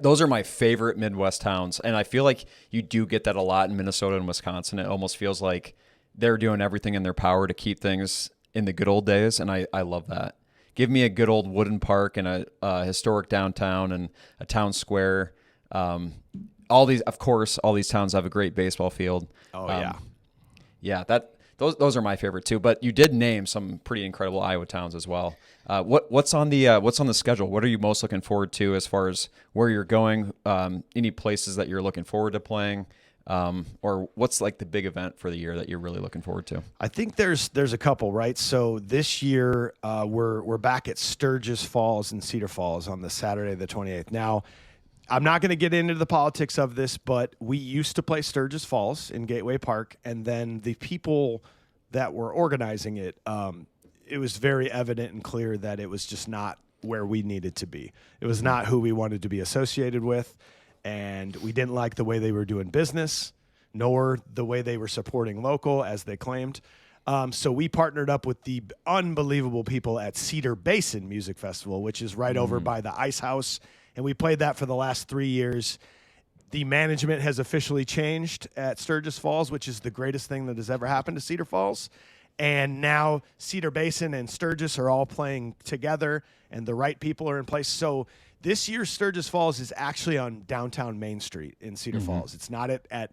Those are my favorite Midwest towns, and I feel like you do get that a lot in Minnesota and Wisconsin. It almost feels like they're doing everything in their power to keep things in the good old days, and I love that. Give me a good old wooden park and a historic downtown and a town square. All these towns have a great baseball field. Oh yeah. Those are my favorite too. But you did name some pretty incredible Iowa towns as well. What's on the schedule? What are you most looking forward to as far as where you're going? Any places that you're looking forward to playing? Or what's like the big event for the year that you're really looking forward to? I think there's a couple, right? So this year we're back at Sturgis Falls in Cedar Falls on the Saturday the 28th. Now, I'm not going to get into the politics of this, but we used to play Sturgis Falls in Gateway Park, and then the people that were organizing it, it was very evident and clear that it was just not where we needed to be. It was not who we wanted to be associated with. And we didn't like the way they were doing business, nor the way they were supporting local, as they claimed. So we partnered up with the unbelievable people at Cedar Basin Music Festival, which is right over by the Ice House. And we played that for the last 3 years. The management has officially changed at Sturgis Falls, which is the greatest thing that has ever happened to Cedar Falls. And now Cedar Basin and Sturgis are all playing together, and the right people are in place. So this year's Sturgis Falls is actually on downtown Main Street in Cedar Falls. It's not at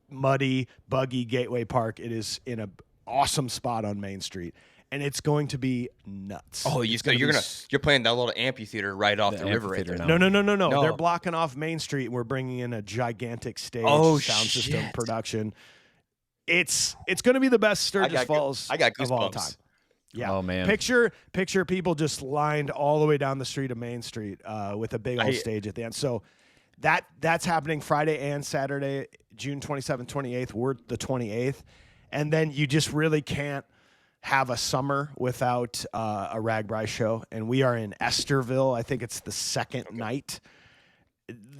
muddy, buggy Gateway Park. It is in an awesome spot on Main Street, and it's going to be nuts. Oh, you're playing that little amphitheater right off the river right there. now. No. They're blocking off Main Street, and we're bringing in a gigantic stage sound system production. It's going to be the best Sturgis Falls of all time. Yeah. Oh man. Picture people just lined all the way down the street of Main Street with a big old stage at the end. So that's happening Friday and Saturday, June 27th, 28th. We're the 28th, and then you just really can't have a summer without a Ragbri show. And we are in Esterville. I think it's the second night.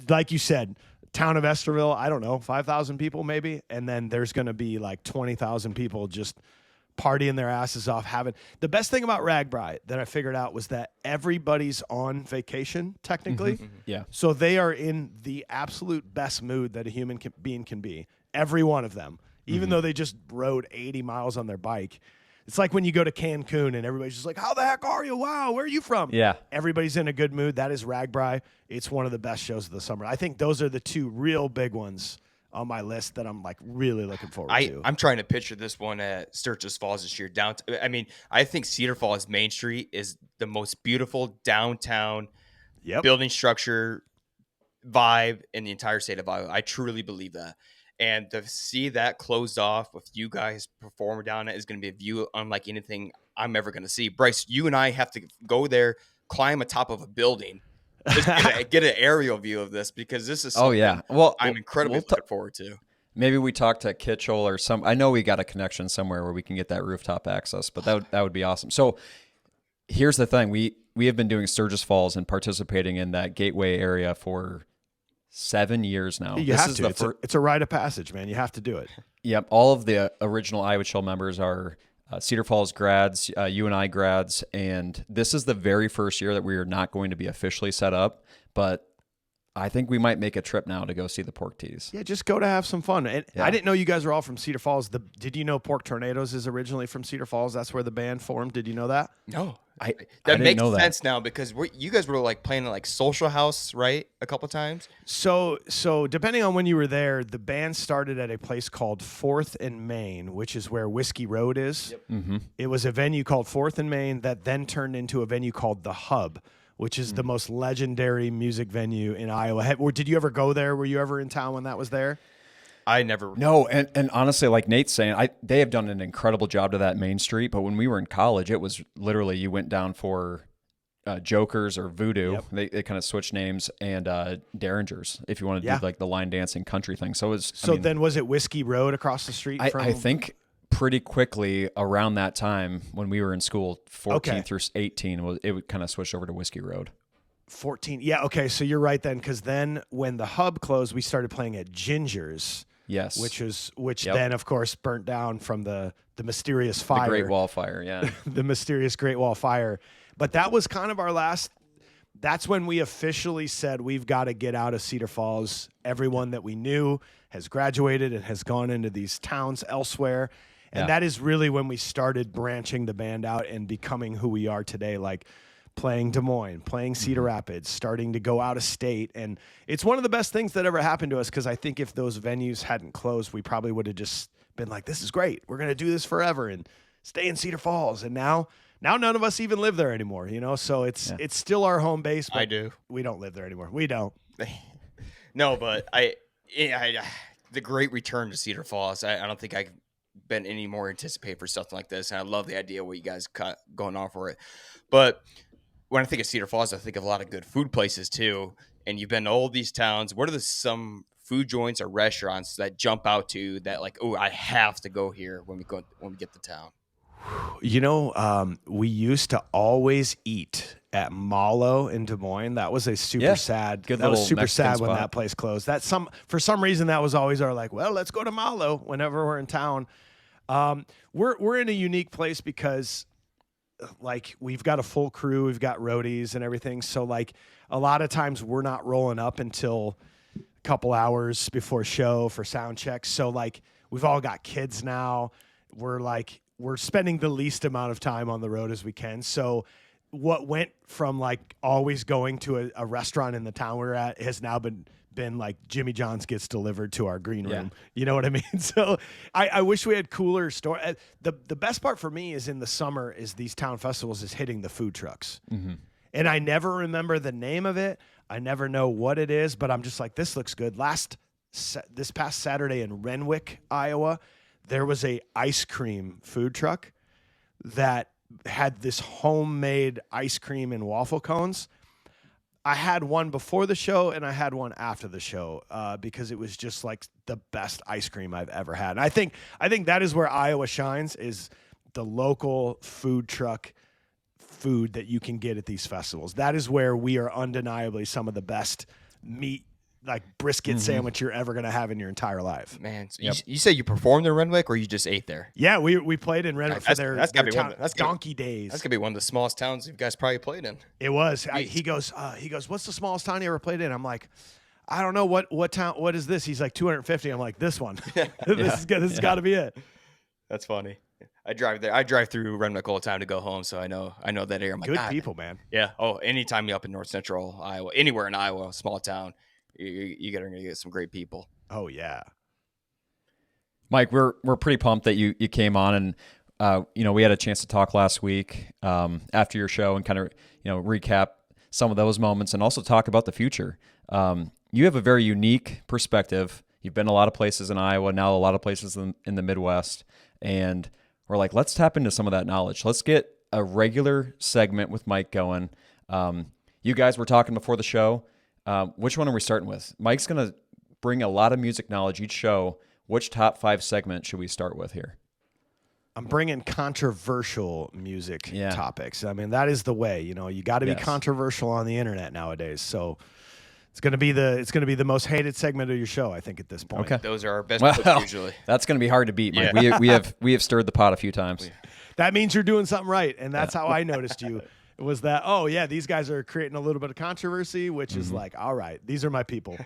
Like you said, town of Esterville. I don't know, 5,000 people maybe, and then there's going to be like 20,000 people just partying their asses off. The best thing about Ragbri that I figured out was that everybody's on vacation technically. Yeah. So they are in the absolute best mood that a human being can be. Every one of them, even though they just rode 80 miles on their bike. It's like when you go to Cancun and everybody's just like, how the heck are you? Wow, where are you from? Yeah. Everybody's in a good mood. That is Ragbri. It's one of the best shows of the summer. I think those are the two real big ones on my list that I'm like really looking forward to. I'm trying to picture this one at Sturgis Falls this year. I mean, I think Cedar Falls Main Street is the most beautiful downtown building structure vibe in the entire state of Iowa. I truly believe that. And to see that closed off with you guys performing down it is going to be a view unlike anything I'm ever going to see. Bryce, you and I have to go there, climb atop of a building, just get an aerial view of this because this is something I'm incredibly looking forward to. Maybe we talk to Kitchell or some. I know we got a connection somewhere where we can get that rooftop access, but that would be awesome. So here's the thing: we have been doing Sturgis Falls and participating in that gateway area for 7 years now. You This have is to. the It's a rite of passage, man. You have to do it. Yep, all of the original Iowa Chill members are Cedar Falls grads, UNI grads, and this is the very first year that we are not going to be officially set up, but I think we might make a trip now to go see the Pork Tees. Yeah, just go to have some fun. And Yeah. I didn't know you guys were all from Cedar Falls. Did you know Pork Tornadoes is originally from Cedar Falls? That's where the band formed. Did you know that? No, I that didn't makes know that. sense now because you guys were like playing at like Social House, right? A couple times. So depending on when you were there, the band started at a place called 4th and Main, which is where Whiskey Road is. Yep. It was a venue called 4th and Main that then turned into a venue called The Hub, which is the most legendary music venue in Iowa. Or did you ever go there? Were you ever in town when that was there? I never. No, and honestly, like Nate's saying, they have done an incredible job to that Main Street, but when we were in college, it was literally you went down for Jokers or Voodoo. Yep. They kind of switched names, and Derringers, if you want to Yeah. do like the line dancing country thing. So it was. Then was it Whiskey Road across the street from? I think pretty quickly around that time when we were in school, 14 Okay. through 18, it would kind of switch over to Whiskey Road. 14. Yeah, okay, so you're right then, because then when the Hub closed, we started playing at Ginger's, Yes. which Yep. then, of course, burnt down from the mysterious fire. The Great Wall Fire, yeah. The mysterious Great Wall Fire. But that was kind of our last. That's when we officially said we've got to get out of Cedar Falls. Everyone that we knew has graduated and has gone into these towns elsewhere. And Yeah. that is really when we started branching the band out and becoming who we are today, like playing Des Moines, playing Cedar Rapids, starting to go out of state. And it's one of the best things that ever happened to us, because I think if those venues hadn't closed, we probably would have just been like, this is great. We're going to do this forever and stay in Cedar Falls. And now none of us even live there anymore, so it's still our home base. But I do. We don't live there anymore. We don't. No, but the great return to Cedar Falls. I don't think I've been any more anticipated for something like this, and I love the idea what you guys got going on for it. But when I think of Cedar Falls, I think of a lot of good food places too. And you've been to all these towns. What are some food joints or restaurants that jump out to you that like, oh, I have to go here when we get to town? We used to always eat at Malo in Des Moines. That was a super sad. Good that was little super Mexican sad when spot. that place closed. For some reason that was always our like, well, let's go to Malo whenever we're in town. We're in a unique place because like we've got a full crew, we've got roadies and everything. So like a lot of times we're not rolling up until a couple hours before show for sound checks. So like we've all got kids now. We're spending the least amount of time on the road as we can. So what went from like always going to a restaurant in the town we're at has now been like Jimmy John's gets delivered to our green room. You know what I mean? So I wish we had cooler store. The best part for me is in the summer is these town festivals is hitting the food trucks. Mm-hmm. And I never remember the name of it. I never know what it is, but I'm just like, this looks good. This past Saturday in Renwick, Iowa, there was a ice cream food truck that had this homemade ice cream and waffle cones. I had one before the show and I had one after the show because it was just like the best ice cream I've ever had. And I think that is where Iowa shines, is the local food truck food that you can get at these festivals. That is where we are undeniably some of the best meat, like brisket sandwich you're ever going to have in your entire life. Man, so you say you performed in Renwick or you just ate there? Yeah, we played in Renwick for their gotta be town, that's Donkey Days. That's gonna be one of the smallest towns you guys probably played in. It was. He goes, what's the smallest town you ever played in? I'm like, I don't know what town. What is this? He's like 250. I'm like, this one. This has got to be it. That's funny. I drive there. I drive through Renwick all the time to go home, so I know that area. I'm like, Good God. people, man. Yeah. Oh, anytime you're up in North Central Iowa, anywhere in Iowa, small town, you gotta get some great people. Oh yeah. Mike, we're pretty pumped that you came on, and we had a chance to talk last week after your show and kind of recap some of those moments and also talk about the future. You have a very unique perspective. You've been a lot of places in Iowa, now a lot of places in the Midwest, and we're like, let's tap into some of that knowledge. Let's get a regular segment with Mike going. You guys were talking before the show. Which one are we starting with? Mike's going to bring a lot of music knowledge each show. Which top 5 segment should we start with here? I'm bringing controversial music topics. I mean, that is the way. You got to be controversial on the internet nowadays. So It's gonna be the most hated segment of your show, I think, at this point. Okay. Those are our best Well, picks usually. that's going to be hard to beat, Mike. Yeah. We have stirred the pot a few times. That means you're doing something right, and that's how I noticed you. It was that, oh yeah, these guys are creating a little bit of controversy, which is like, all right, these are my people.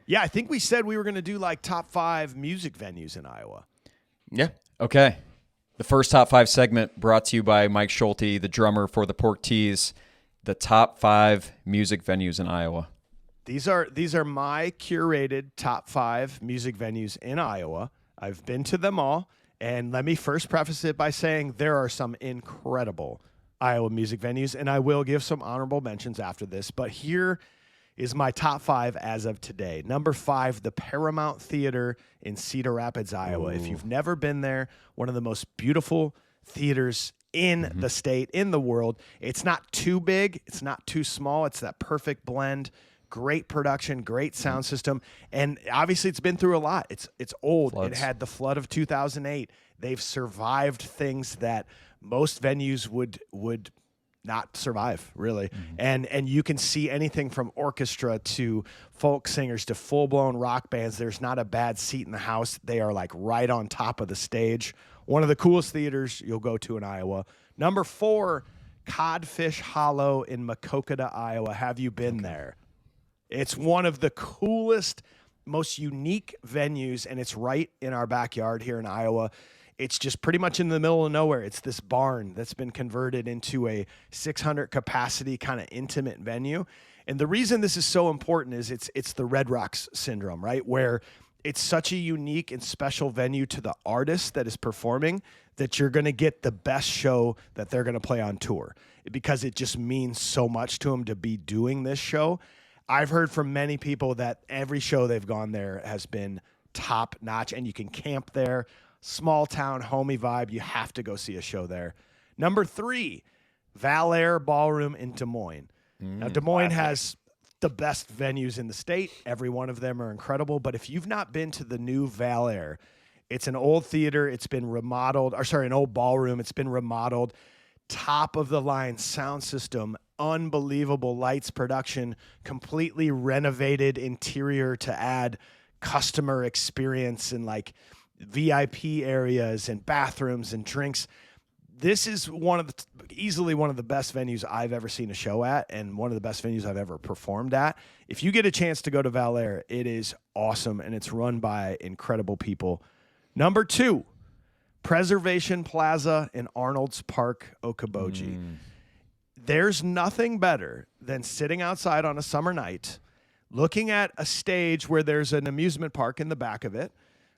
Yeah, I think we said we were going to do like top 5 music venues in Iowa. Yeah. Okay. The first top 5 segment brought to you by Mike Schulte, the drummer for the Pork Tees. The top 5 music venues in Iowa. These are my curated top 5 music venues in Iowa. I've been to them all. And let me first preface it by saying there are some incredible Iowa music venues, and I will give some honorable mentions after this. But here is my top 5 as of today. Number 5, the Paramount Theater in Cedar Rapids, Iowa. Ooh. If you've never been there, one of the most beautiful theaters in the state, in the world. It's not too big. It's not too small. It's that perfect blend. Great production, great sound system, and obviously it's been through a lot. It's old. Floods. It had the flood of 2008. They've survived things that most venues would not survive, really. And you can see anything from orchestra to folk singers to full-blown rock bands. There's not a bad seat in the house. They are like right on top of the stage. One of the coolest theaters you'll go to in Iowa. Number 4, Codfish Hollow in Maquoketa, Iowa. Have you been there? It's one of the coolest, most unique venues, and it's right in our backyard here in Iowa. It's just pretty much in the middle of nowhere. It's this barn that's been converted into a 600 capacity kind of intimate venue. And the reason this is so important is it's the Red Rocks syndrome, right? Where it's such a unique and special venue to the artist that is performing that you're going to get the best show that they're going to play on tour because it just means so much to them to be doing this show. I've heard from many people that every show they've gone there has been top notch, and you can camp there. Small town, homey vibe. You have to go see a show there. Number 3, Val Air Ballroom in Des Moines. Now, Des Moines has the best venues in the state. Every one of them are incredible. But if you've not been to the new Val Air, it's an old theater. It's been remodeled, an old ballroom. It's been remodeled. Top of the line sound system, unbelievable lights, production, completely renovated interior to add customer experience and like VIP areas and bathrooms and drinks. This is easily one of the best venues I've ever seen a show at, and one of the best venues I've ever performed at. If you get a chance to go to Val Air, it is awesome, and it's run by incredible people. Number 2, Preservation Plaza in Arnold's Park, Okoboji. There's nothing better than sitting outside on a summer night, looking at a stage where there's an amusement park in the back of it,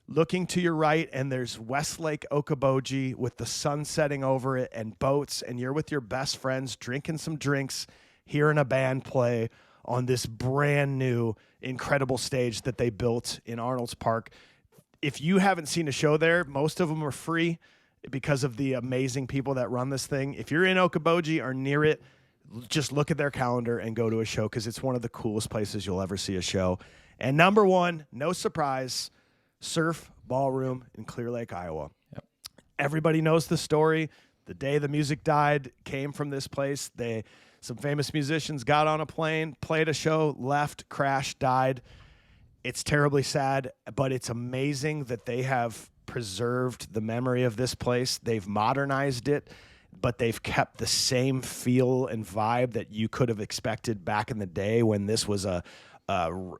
looking to your right, and there's Westlake Okoboji with the sun setting over it and boats, and you're with your best friends drinking some drinks, hearing a band play on this brand new, incredible stage that they built in Arnold's Park. If you haven't seen a show there, most of them are free because of the amazing people that run this thing. If you're in Okoboji or near it, just look at their calendar and go to a show because it's one of the coolest places you'll ever see a show. And number 1, no surprise, Surf Ballroom in Clear Lake, Iowa. Yep. Everybody knows the story. The day the music died came from this place. Some famous musicians got on a plane, played a show, left, crashed, died. It's terribly sad, but it's amazing that they have preserved the memory of this place. They've modernized it, but they've kept the same feel and vibe that you could have expected back in the day when this was a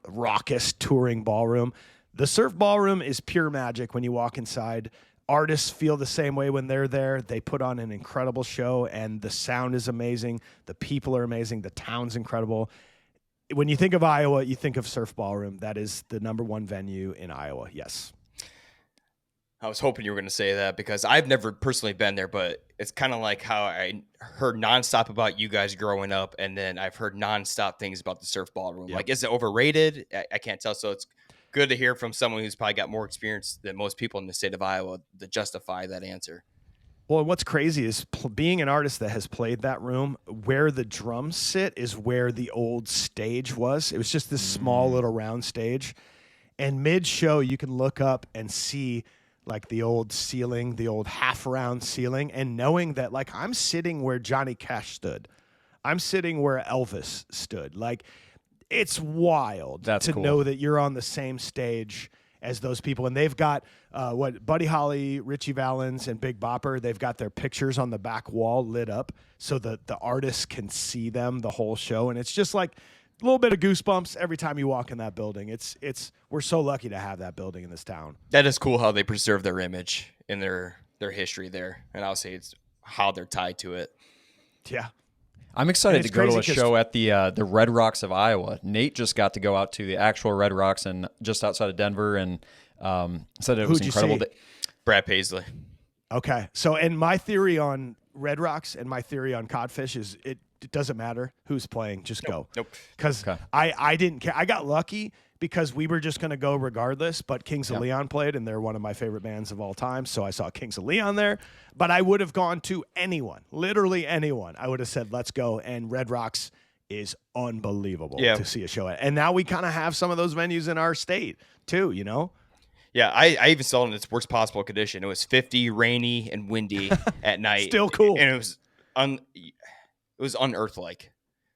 raucous touring ballroom. The Surf Ballroom is pure magic when you walk inside. Artists feel the same way when they're there. They put on an incredible show, and the sound is amazing. The people are amazing. The town's incredible. When you think of Iowa, you think of Surf Ballroom. That is the number 1 venue in Iowa. Yes. I was hoping you were going to say that because I've never personally been there, but it's kind of like how I heard nonstop about you guys growing up, and then I've heard nonstop things about the Surf Ballroom. Yep. Like, is it overrated? I can't tell. So it's good to hear from someone who's probably got more experience than most people in the state of Iowa to justify that answer. Well, what's crazy is being an artist that has played that room, where the drums sit is where the old stage was. It was just this small little round stage. And mid-show, you can look up and see like the old ceiling, the old half-round ceiling, and knowing that like I'm sitting where Johnny Cash stood. I'm sitting where Elvis stood. Like, it's wild That's to cool. know that you're on the same stage as those people. And they've got Buddy Holly, Richie Valens, and Big Bopper. They've got their pictures on the back wall lit up so that the artists can see them the whole show. And it's just like a little bit of goosebumps every time you walk in that building. We're so lucky to have that building in this town. That is cool how they preserve their image and their history there, and I'll say it's how they're tied to it. Yeah. I'm excited it's to go to a crazy 'cause- show at the Red Rocks of Iowa. Nate just got to go out to the actual Red Rocks and just outside of Denver, and said it was Who'd you incredible. see? Brad Paisley. Okay. So, and my theory on Red Rocks and my theory on Codfish is it doesn't matter who's playing, just go. Nope. Because Okay. I didn't care. I got lucky because we were just going to go regardless, but Kings of Leon played, and they're one of my favorite bands of all time. So I saw Kings of Leon there, but I would have gone to anyone, literally anyone. I would have said, let's go. And Red Rocks is unbelievable to see a show at. And now we kind of have some of those venues in our state too, you know? Yeah, I even saw it in its worst possible condition. It was 50, rainy, and windy at night. Still cool. And it was unearth-like.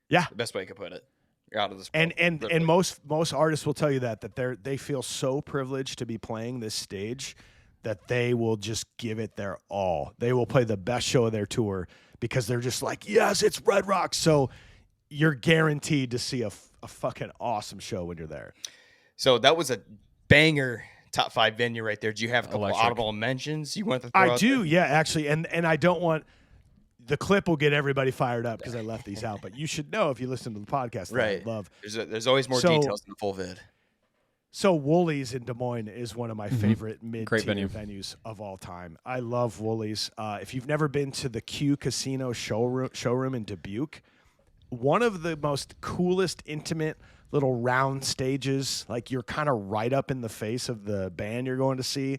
Yeah. The best way I could put it. You're out of this And world. and most artists will tell you that they feel so privileged to be playing this stage that they will just give it their all. They will play the best show of their tour because they're just like, yes, it's Red Rocks. So you're guaranteed to see a fucking awesome show when you're there. So that was a banger top 5 venue right there. Do you have a couple Electric. audible mentions you want to throw I out do, there? yeah, actually. And I don't want the clip will get everybody fired up because I left these out, but you should know if you listen to the podcast that Right. I love. There's always more So- details in the full vid. So Woolies in Des Moines is one of my favorite mid-tier venue. venues of all time. I love Woolies. If you've never been to the Q Casino showroom in Dubuque, one of the most coolest, intimate little round stages. Like you're kind of right up in the face of the band you're going to see.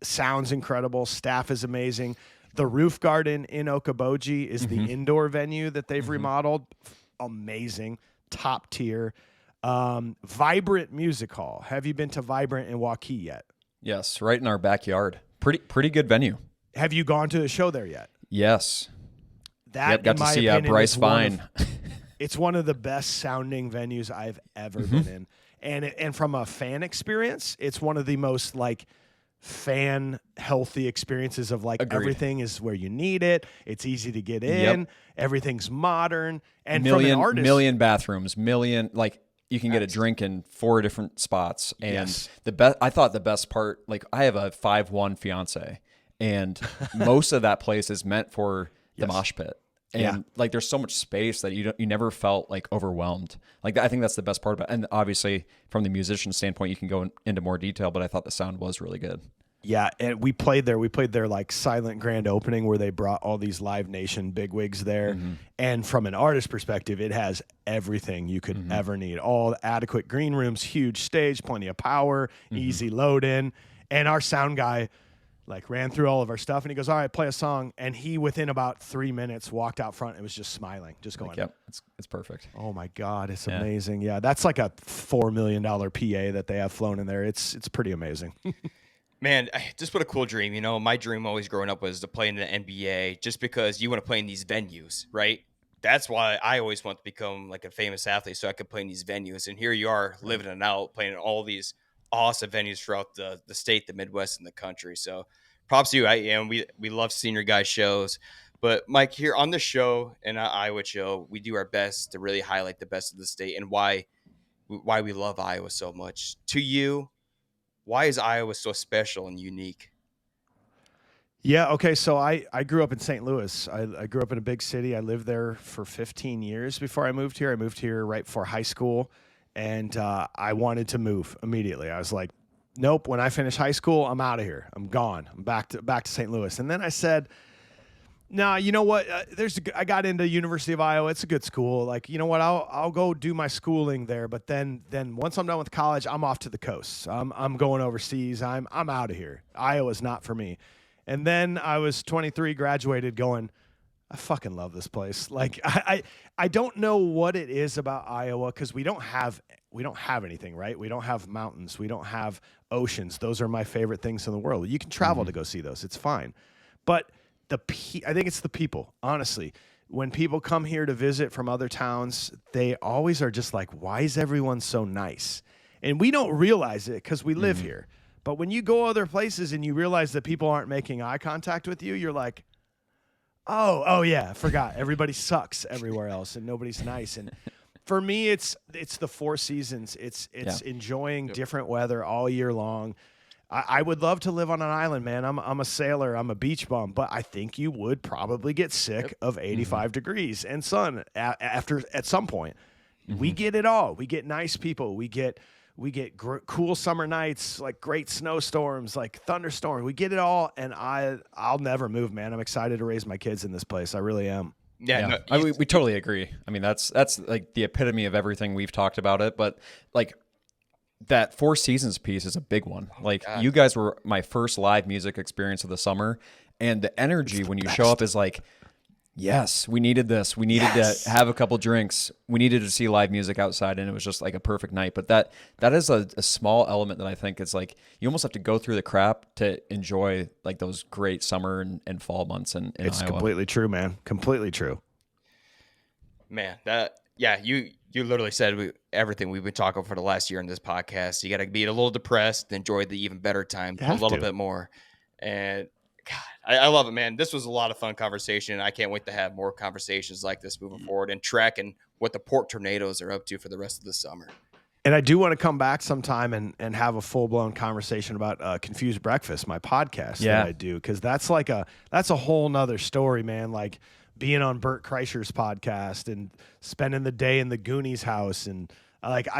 Sounds incredible. Staff is amazing. The Roof Garden in Okoboji is the indoor venue that they've remodeled. Amazing. Top tier. Vibrant Music Hall. Have you been to Vibrant in Waukee yet? Yes, right in our backyard. Pretty good venue. Have you gone to a show there yet? Yes. That, Yep, got in to my see opinion, Bryce is one Vine. it's one of the best sounding venues I've ever been in. And from a fan experience, it's one of the most like fan healthy experiences of like Agreed. everything is where you need it. It's easy to get in. Everything's modern. And from million an artist, million bathrooms, like you can get a drink in 4 different spots. And Yes. I thought the best part, like I have a 5'1" fiance, and most of that place is meant for the mosh pit. And like there's so much space that you never felt like overwhelmed. Like I think that's the best part about it. And obviously from the musician standpoint, you can go into more detail, but I thought the sound was really good. Yeah, and we played there. We played their like silent grand opening where they brought all these Live Nation bigwigs there. And from an artist perspective, it has everything you could ever need. All adequate green rooms, huge stage, plenty of power, easy load in. And our sound guy like ran through all of our stuff and he goes, all right, play a song. And he, within about 3 minutes, walked out front and was just smiling, just going, Yep, it's perfect. oh my God, it's amazing. Yeah, that's like a $4 million PA that they have flown in there. It's pretty amazing. Man, just what a cool dream. You know, my dream always growing up was to play in the NBA just because you want to play in these venues, right? That's why I always want to become like a famous athlete so I could play in these venues. And here you are living it out, playing in all these awesome venues throughout the state, the Midwest, and the country. So props to you. We love seeing your guys' shows. But Mike, here on the show and Iowa Chill, we do our best to really highlight the best of the state and why we love Iowa so much. To you, why is Iowa so special and unique? Yeah, okay, so I grew up in St. Louis. I grew up in a big city. I lived there for 15 years before I moved here. I moved here right before high school, and I wanted to move immediately. I was like, nope, when I finish high school, I'm out of here. I'm gone. I'm back to St. Louis. And then I said, nah, you know what? I got into University of Iowa. It's a good school. Like, you know what? I'll go do my schooling there. But then once I'm done with college, I'm off to the coast. I'm going overseas. I'm out of here. Iowa's not for me. And then I was 23, graduated, going, I fucking love this place. Like I don't know what it is about Iowa because we don't have anything, right? We don't have mountains. We don't have oceans. Those are my favorite things in the world. You can travel to go see those. It's fine. But I think it's the people, honestly. when people come here to visit from other towns, they always are just like, why is everyone so nice? And we don't realize it because we live here. But when you go other places and you realize that people aren't making eye contact with you, you're like, oh yeah, I forgot. Everybody sucks everywhere else and nobody's nice. And for me, it's the four seasons. It's enjoying different weather all year long. I would love to live on an island, man. I'm a sailor. I'm a beach bum, but I think you would probably get sick of 85 degrees and sun at some point. We get it all. We get nice people. We get cool summer nights, like great snowstorms, like thunderstorms. We get it all, and I'll never move, man. I'm excited to raise my kids in this place. I really am. Yeah, No, we totally agree. I mean, that's like the epitome of everything we've talked about it. But like that Four Seasons piece is a big one. Like you guys were my first live music experience of the summer, and the energy when you show up is like, yes, we needed this. We needed to have a couple drinks. We needed to see live music outside, and it was just like a perfect night. But that is a small element that I think is like you almost have to go through the crap to enjoy like those great summer and fall months in It's Iowa. completely true, man. Completely true. Man, you literally said everything we've been talking for the last year in this podcast. You got to be a little depressed, enjoy the even better time a little bit more. And God, I love it, man. This was a lot of fun conversation. I can't wait to have more conversations like this moving forward and tracking what the Port Tornadoes are up to for the rest of the summer. And I do want to come back sometime and have a full-blown conversation about Confused Breakfast, my podcast that I do, because that's a whole nother story, man. Like being on Bert Kreischer's podcast and spending the day in the Goonies house, and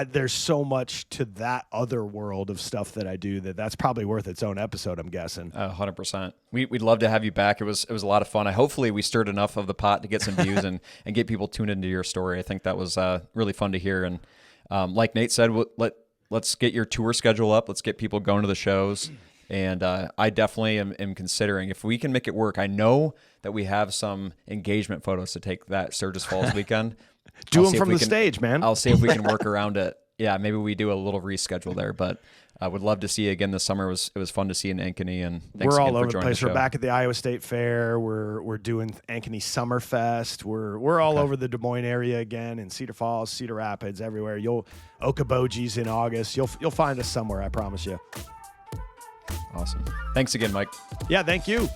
there's so much to that other world of stuff that I do that's probably worth its own episode, I'm guessing. 100%. We'd love to have you back. It was a lot of fun. Hopefully we stirred enough of the pot to get some views and get people tuned into your story. I think that was really fun to hear. And like Nate said, let's get your tour schedule up. Let's get people going to the shows. And I definitely am considering if we can make it work. I know that we have some engagement photos to take that Sturgis Falls weekend. Do them from the stage, man. I'll see if we can work around it. Yeah, maybe we do a little reschedule there, but I would love to see you again this summer. It was fun to see in Ankeny, and thanks we're again all over for the joining place. the We're show. back at the Iowa State Fair. We're doing Ankeny Summerfest. We're all over the Des Moines area again, in Cedar Falls, Cedar Rapids, everywhere. Okoboji's in August. You'll find us somewhere. I promise you. Awesome. Thanks again, Mike. Yeah, thank you.